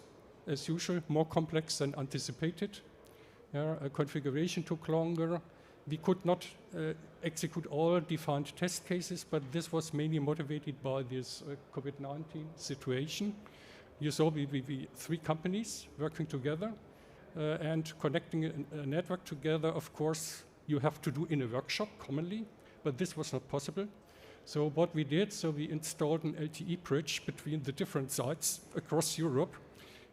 as usual, more complex than anticipated. Configuration took longer. We could not execute all defined test cases, but this was mainly motivated by this COVID-19 situation. You saw we three companies working together and connecting a network together. Of course, you have to do in a workshop commonly, but this was not possible. So what we did, so we installed an LTE bridge between the different sites across Europe.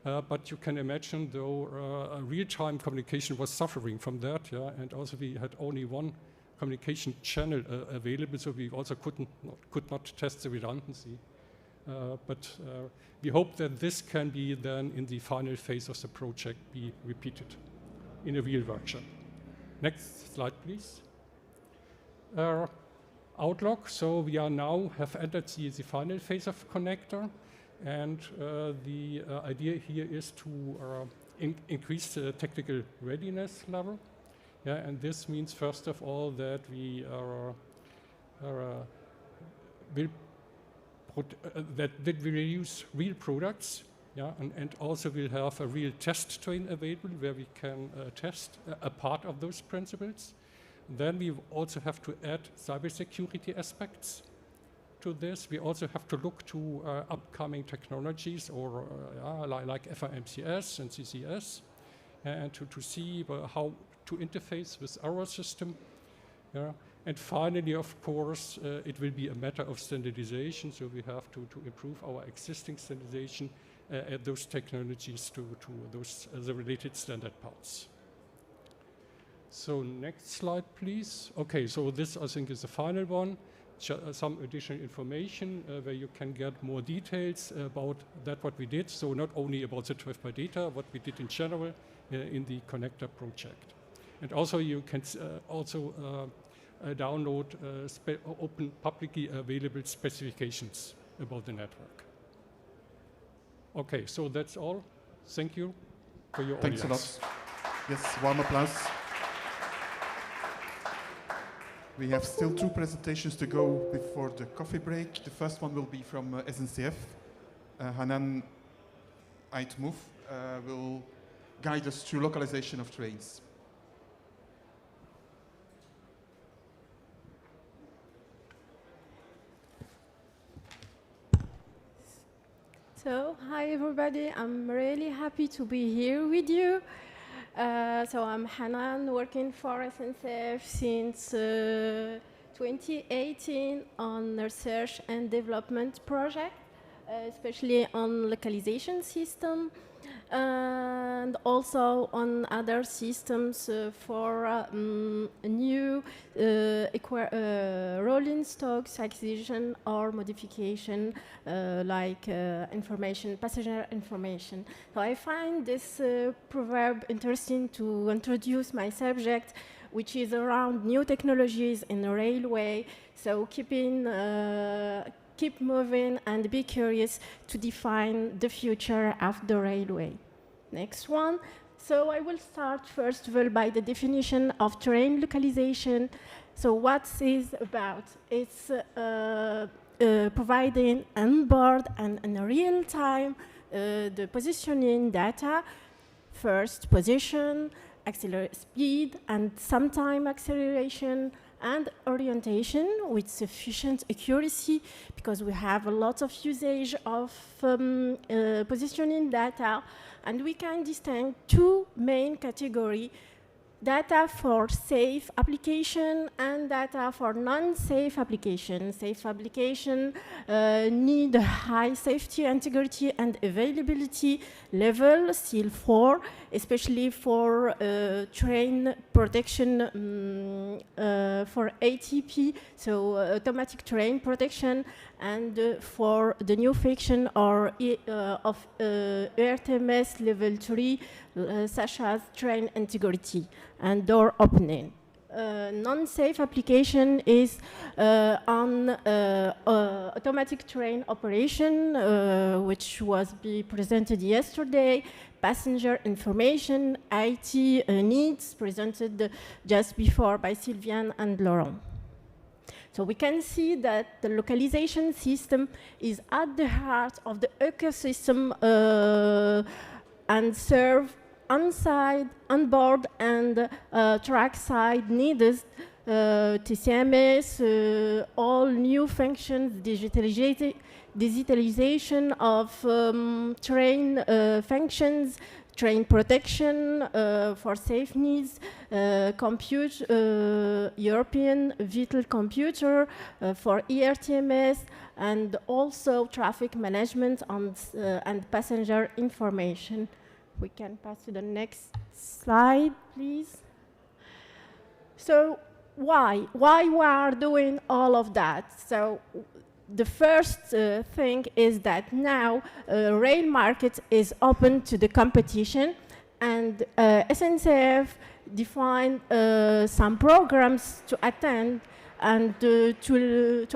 But you can imagine, though, real-time communication was suffering from that, and also we had only one communication channel available, so we also could not test the redundancy. But we hope that this can be then in the final phase of the project be repeated in a real workshop. Next slide, please. Outlook. So we are now have entered the final phase of connector. And the idea here is to increase the technical readiness level. Yeah, and this means, first of all, that we will use real products. Yeah, and also we'll have a real test train available where we can test a part of those principles. Then we also have to add cybersecurity aspects to this. We also have to look to upcoming technologies or like FIMCS and CCS and to see how to interface with our system. Yeah. And finally, of course, it will be a matter of standardization. So we have to improve our existing standardization add those technologies to those the related standard parts. So next slide, please. Okay, so this I think is the final one. Some additional information where you can get more details about that what we did. So not only about the 12 by data, what we did in general in the connector project. And also you can download open publicly available specifications about the network. Okay, so that's all. Thank you for your audience. Thanks a lot. Yes, warm applause. We have still 2 presentations to go before the coffee break. The first one will be from SNCF. Hanan Aitmouf will guide us through localization of trains. So, hi everybody, I'm really happy to be here with you. So I'm Hanan, working for SNCF since 2018 on research and development project. especially on localization system, and also on other systems for new rolling stocks acquisition or modification, like information, passenger information. So I find this proverb interesting to introduce my subject, which is around new technologies in the railway. So keep moving and be curious to define the future of the railway. Next one. So I will start first of all by the definition of train localization. So what is about? It's providing on board and in real time the positioning data, first position, speed, and sometime acceleration, and orientation with sufficient accuracy, because we have a lot of usage of positioning data, and we can distinguish two main categories: data for safe application and data for non-safe application. Safe application need a high safety, integrity, and availability level, still 4, especially for train protection for ATP, so automatic train protection, and for the new function of ERTMS level 3, such as train integrity and door opening. Non-safe application is on automatic train operation, which was presented yesterday, passenger information, IT needs, presented just before by Sylviane and Laurent. So we can see that the localization system is at the heart of the ecosystem and serve on-side, on-board, and track-side needs, TCMS, all new functions, digitalization of train functions, train protection for safe needs, European vital computer for ERTMS, and also traffic management and passenger information. We can pass to the next slide, please. So why we are doing all of that? So the first thing is that now rail market is open to the competition, and SNCF defined some programs to attend and to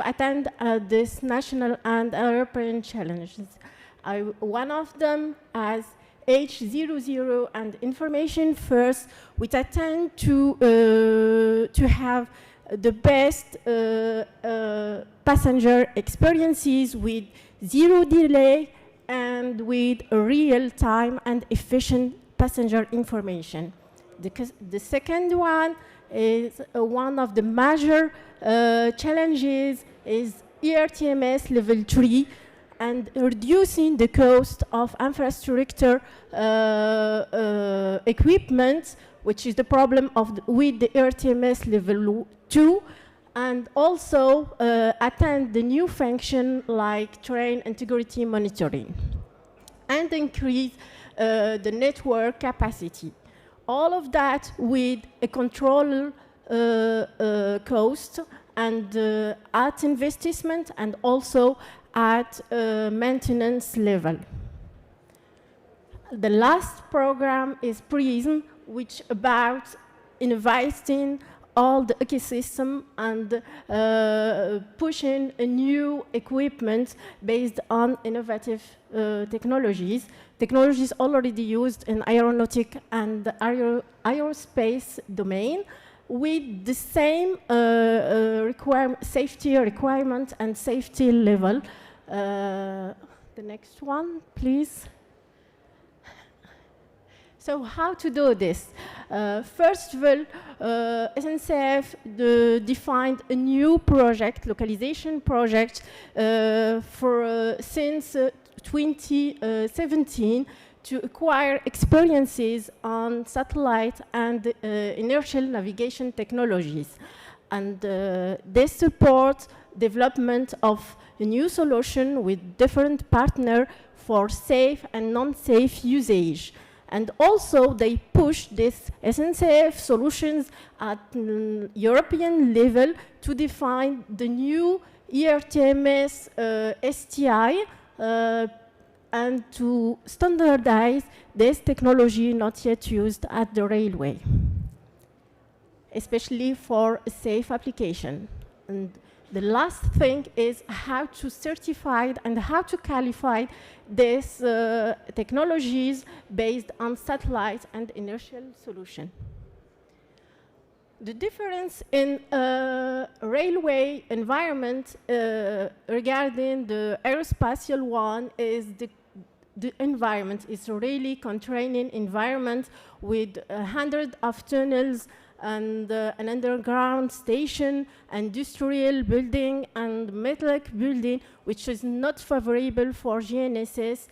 attend this national and European challenges. One of them as H00 and information first, which attend to have the best passenger experiences with zero delay and with real-time and efficient passenger information. The second one is one of the major challenges is ERTMS level 3, and reducing the cost of infrastructure equipment, which is the problem with the ERTMS level 2, and also attend the new function like train integrity monitoring, and increase the network capacity. All of that with a control cost and at investment and also at maintenance level. The last program is PRISM, which about investing all the ecosystem and pushing a new equipment based on innovative technologies already used in aeronautic and aerospace domain, with the same safety requirement and safety level. The next one, please. So how to do this? First of all, SNCF defined a new project, localization project, since 2017 to acquire experiences on satellite and inertial navigation technologies. And they support development of a new solution with different partners for safe and non-safe usage. And also they push these SNCF solutions at European level to define the new ERTMS STI and to standardize this technology not yet used at the railway, especially for a safe application. And the last thing is how to certify and how to qualify these technologies based on satellite and inertial solution. The difference in railway environment regarding the aerospatial one is the environment is really constraining environment with hundreds of tunnels and an underground station, industrial building, and metallic building, which is not favorable for GNSS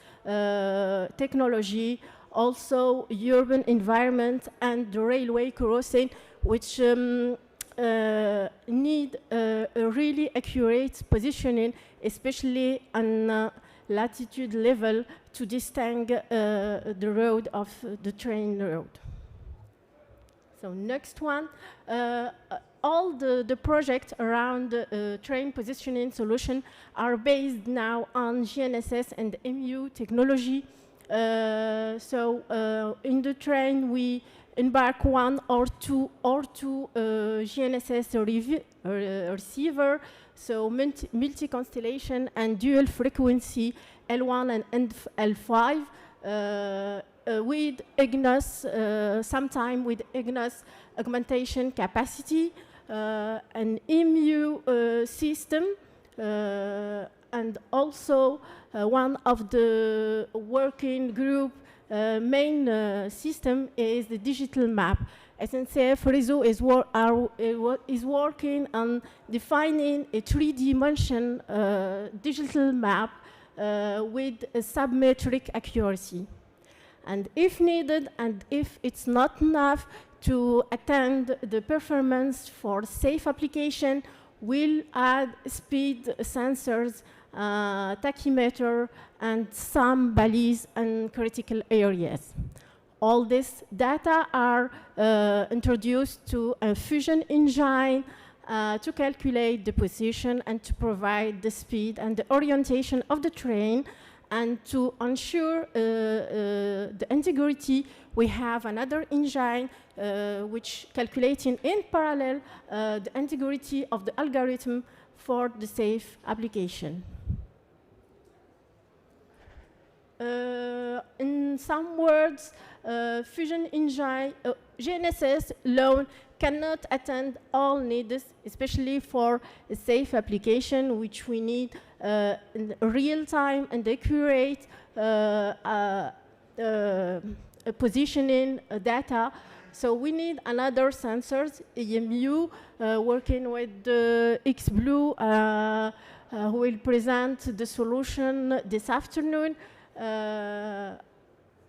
technology. Also, urban environment and the railway crossing, which need a really accurate positioning, especially on latitude level, to distinguish the road of the train road. So next one, all the projects around train positioning solution are based now on GNSS and MU technology. In the train we embark one or two GNSS receiver, so multi-constellation and dual frequency L1 and L5 with EGNOS, sometime with EGNOS augmentation capacity, an EMU system, and also one of the working group main system is the digital map. SNCF Réseau is working on defining a 3D digital map with a submetric accuracy. And if needed, and if it's not enough to attend the performance for safe application, we'll add speed sensors, tachymeter, and some balises in critical areas. All this data are introduced to a fusion engine to calculate the position and to provide the speed and the orientation of the train. And to ensure the integrity, we have another engine which calculating in parallel the integrity of the algorithm for the safe application. In some words, fusion engine, GNSS alone cannot attend all needs, especially for a safe application, which we need real-time and accurate positioning data. So we need another sensors, EMU, working with the X-Blue, who will present the solution this afternoon,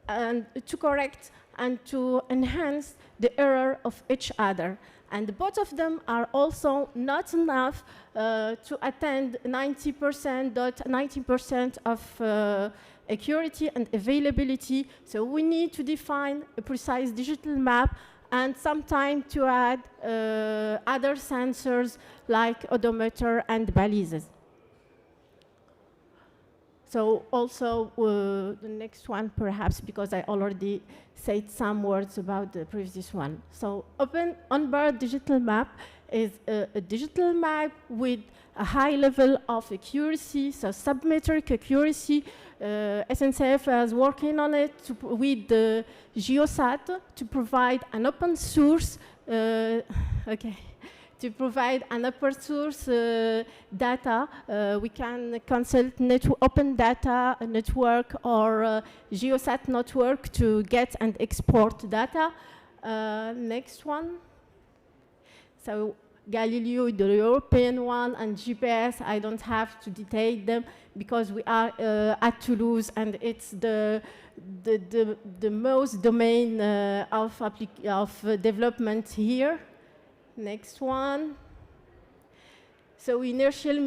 and to correct and to enhance the error of each other. And both of them are also not enough to attend 90% of accuracy and availability. So we need to define a precise digital map and sometimes to add other sensors like odometer and balises. So also the next one, perhaps, because I already said some words about the previous one. So open onboard digital map is a digital map with a high level of accuracy, so submetric accuracy. SNCF is working on it with the GeoSat to provide an open source to provide an open source data. We can consult open data network or GeoSat network to get and export data. Next one. So Galileo, the European one, and GPS, I don't have to detail them because we are at Toulouse and it's the most domain of development here. Next one. So inertial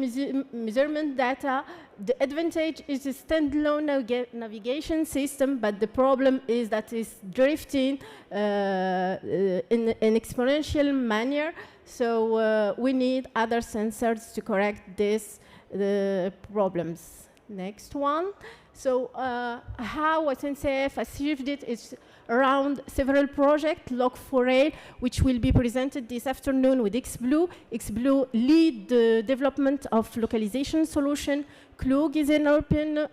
measurement data, the advantage is a standalone navigation system, but the problem is that it's drifting in an exponential manner. So we need other sensors to correct this problems. Next one. So how SNCF achieved it is around several projects, Log4Rail, which will be presented this afternoon with XBlue. XBlue lead the development of localization solution. Klug is an European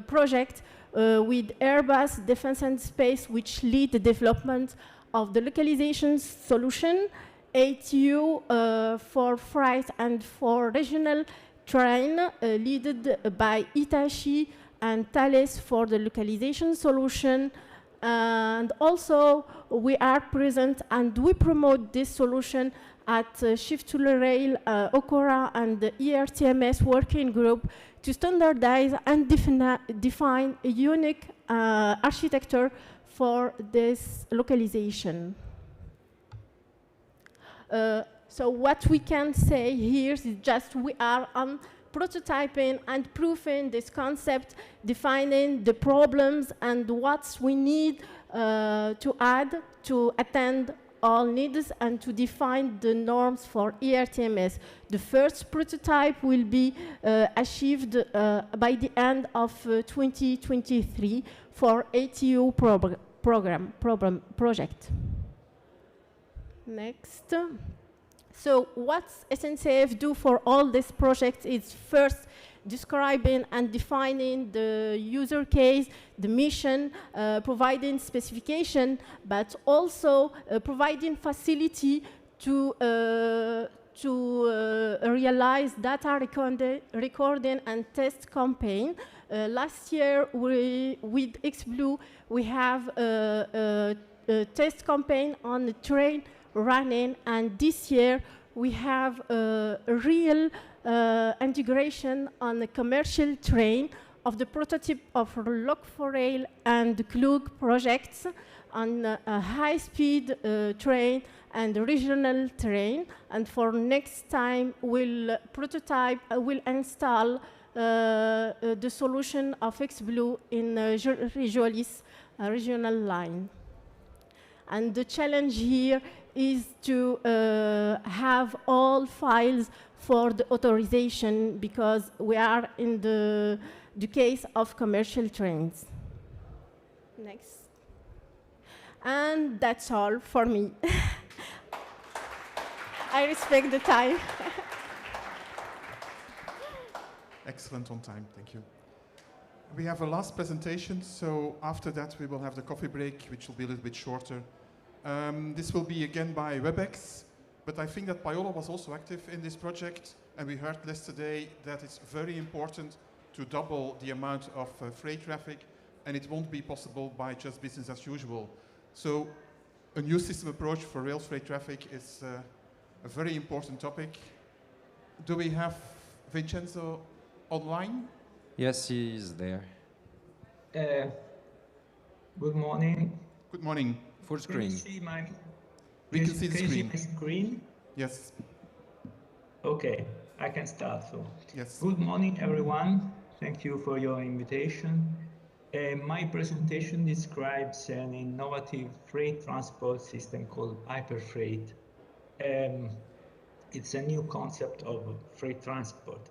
project with Airbus Defence and Space, which lead the development of the localization solution. ATU for freight and for regional train, led by Hitachi and Thales for the localization solution. And also, we are present and we promote this solution at Shift to Rail, OCORA, and the ERTMS working group to standardize and define a unique architecture for this localization. So what we can say here is just we are on prototyping and proving this concept, defining the problems and what we need to add to attend all needs and to define the norms for ERTMS. The first prototype will be achieved by the end of 2023 for ATU project. Next. So what SNCF do for all these projects is first describing and defining the user case, the mission, providing specification, but also providing facility to realize data recording and test campaign. Last year, with XBlue, we have a test campaign on the train running, and this year we have a real integration on the commercial train of the prototype of Log4Rail and Klug projects on a high-speed train and regional train. And for next time, we'll install the solution of XBlue in Regiolis regional line. And the challenge here is to have all files for the authorization because we are in the case of commercial trains. Next. And that's all for me. I respect the time. Excellent on time, thank you. We have a last presentation, so after that we will have the coffee break, which will be a little bit shorter. This will be again by WebEx, but I think that Paola was also active in this project, and we heard yesterday that it's very important to double the amount of freight traffic, and it won't be possible by just business as usual. So a new system approach for rail freight traffic is a very important topic. Do we have Vincenzo online? Yes, he is there. Good morning. Good morning. Full screen. We can see the screen. My screen? Yes. Okay, I can start. So, yes. Good morning, everyone. Thank you for your invitation. My presentation describes an innovative freight transport system called hyperfreight. It's a new concept of freight transport.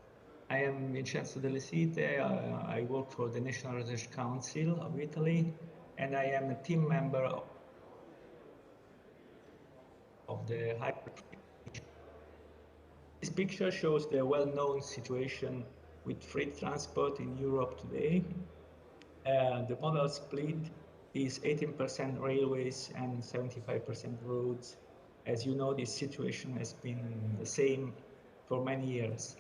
I am Vincenzo Delle Site. I work for the National Research Council of Italy, and I am a team member of the hyperfreight. This picture shows the well-known situation with freight transport in Europe today. The model split is 18% railways and 75% roads. As you know, this situation has been the same for many years.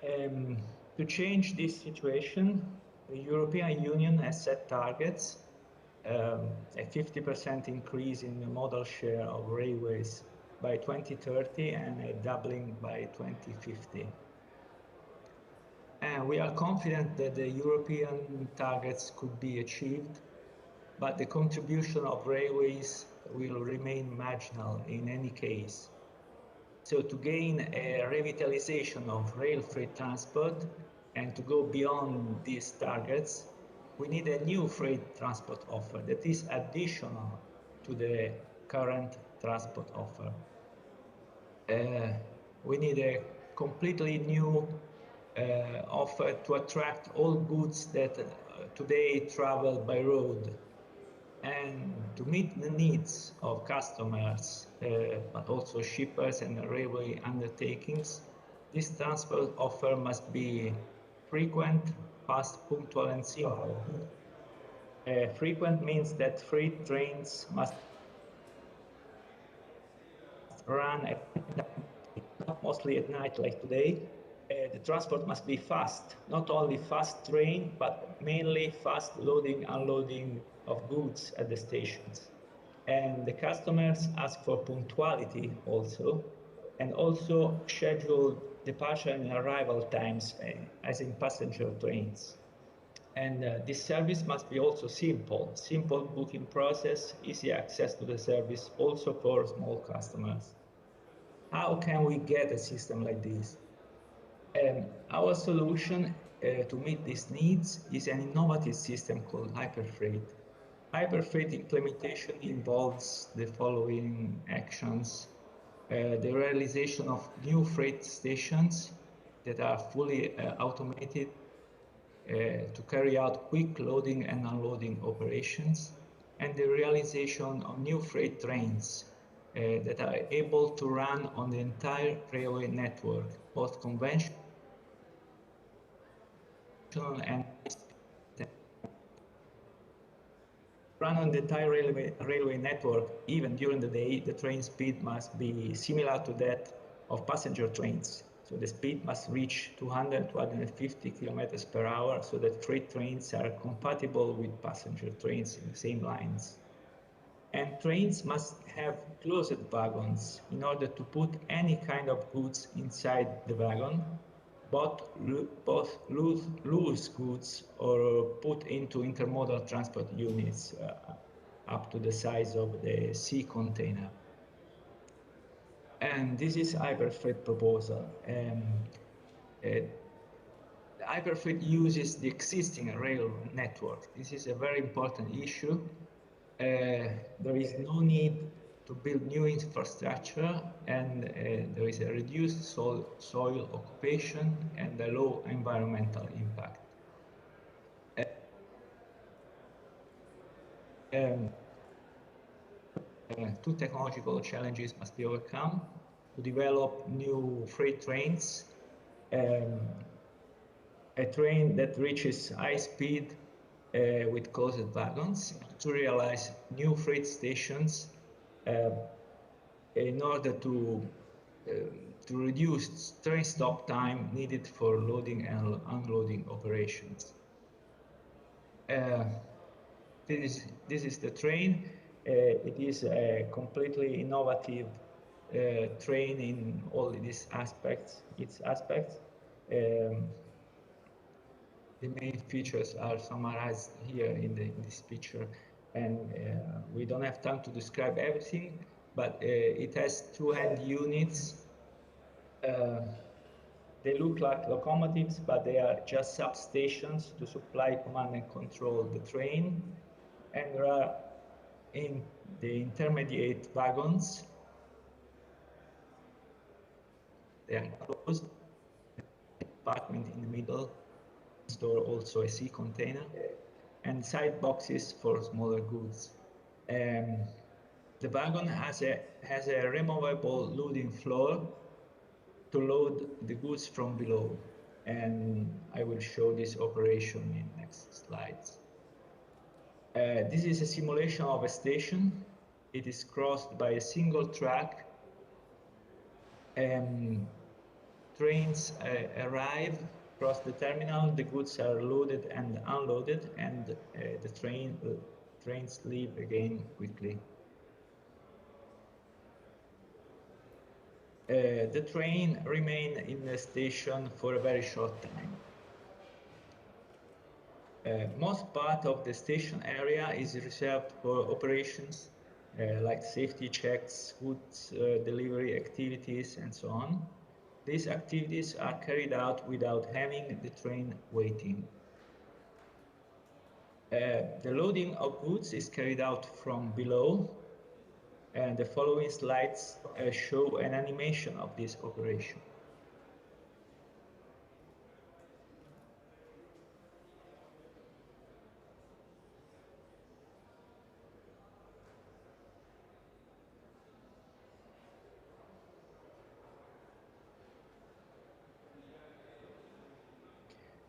To change this situation, the European Union has set targets, a 50% increase in the modal share of railways by 2030 and a doubling by 2050. And we are confident that the European targets could be achieved, but the contribution of railways will remain marginal in any case. So to gain a revitalization of rail freight transport and to go beyond these targets, we need a new freight transport offer that is additional to the current transport offer. We need a completely new offer to attract all goods that today travel by road, and to meet the needs of customers, but also shippers and railway undertakings. This transport offer must be frequent, fast, punctual, and simple. Frequent means that freight trains must run mostly at night like today. The transport must be fast, not only fast train, but mainly fast loading, unloading of goods at the stations. And the customers ask for punctuality also, and also scheduled departure and arrival times, as in passenger trains. And this service must be also simple booking process, easy access to the service, also for small customers. How can we get a system like this? Our solution to meet these needs is an innovative system called Hyperfreight. Hyperfreight implementation involves the following actions. The realization of new freight stations that are fully automated to carry out quick loading and unloading operations, and the realization of new freight trains that are able to run on the entire railway network, both conventional and run on the entire railway network. Even during the day, the train speed must be similar to that of passenger trains. So the speed must reach 200, 250 kilometers per hour, so that freight trains are compatible with passenger trains in the same lines. And trains must have closed wagons in order to put any kind of goods inside the wagon, both loose goods or put into intermodal transport units up to the size of the sea container. And this is Hyperfreight proposal. Hyperfreight uses the existing rail network. This is a very important issue. There is no need to build new infrastructure, and there is a reduced soil occupation and a low environmental impact. Two technological challenges must be overcome: to develop new freight trains, a train that reaches high speed with closed wagons, to realize new freight stations in order to reduce train stop time needed for loading and unloading operations. This is the train. It is a completely innovative train in all its aspects. The main features are summarized here in this picture, and we don't have time to describe everything, but it has two hand units. They look like locomotives, but they are just substations to supply, command, and control the train. And there are in the intermediate wagons, they are closed, compartment in the middle, store also a sea container, and side boxes for smaller goods. The wagon has a removable loading floor to load the goods from below, and I will show this operation in next slides. This is a simulation of a station. It is crossed by a single track. Trains arrive, cross the terminal, the goods are loaded and unloaded, and the trains leave again quickly. The train remains in the station for a very short time. Most part of the station area is reserved for operations like safety checks, goods delivery activities, and so on. These activities are carried out without having the train waiting. The loading of goods is carried out from below, and the following slides show an animation of this operation.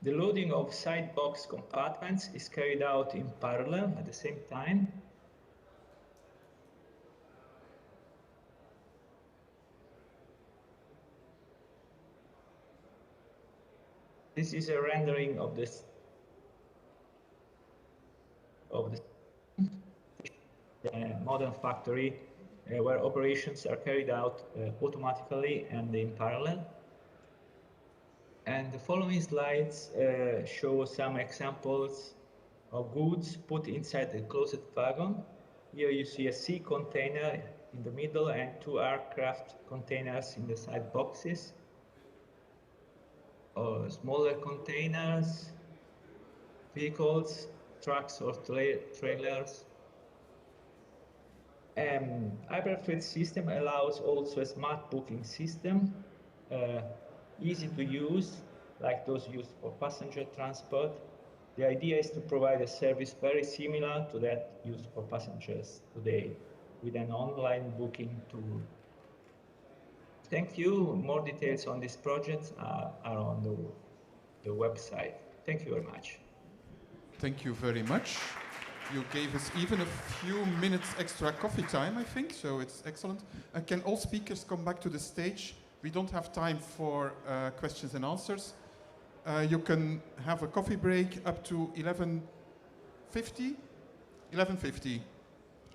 The loading of side box compartments is carried out in parallel at the same time. This is a rendering of the modern factory where operations are carried out automatically and in parallel. And the following slides show some examples of goods put inside the closed wagon. Here you see a sea container in the middle and 2 aircraft containers in the side boxes. Smaller containers, vehicles, trucks or trailers. Hyperfreight system allows also a smart booking system, easy to use, like those used for passenger transport. The idea is to provide a service very similar to that used for passengers today, with an online booking tool. Thank you. More details on this project are on the website. Thank you very much. Thank you very much. You gave us even a few minutes extra coffee time, I think, so it's excellent. Can all speakers come back to the stage? We don't have time for questions and answers. You can have a coffee break up to 11:50? 11:50.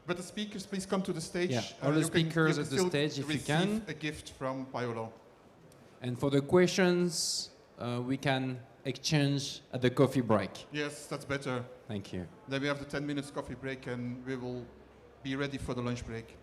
But the speakers, please come to the stage. Yeah, all the speakers at the stage, if you can. Receive a gift from Paolo. And for the questions, we can exchange at the coffee break. Yes, that's better. Thank you. Then we have the 10 minutes coffee break and we will be ready for the lunch break.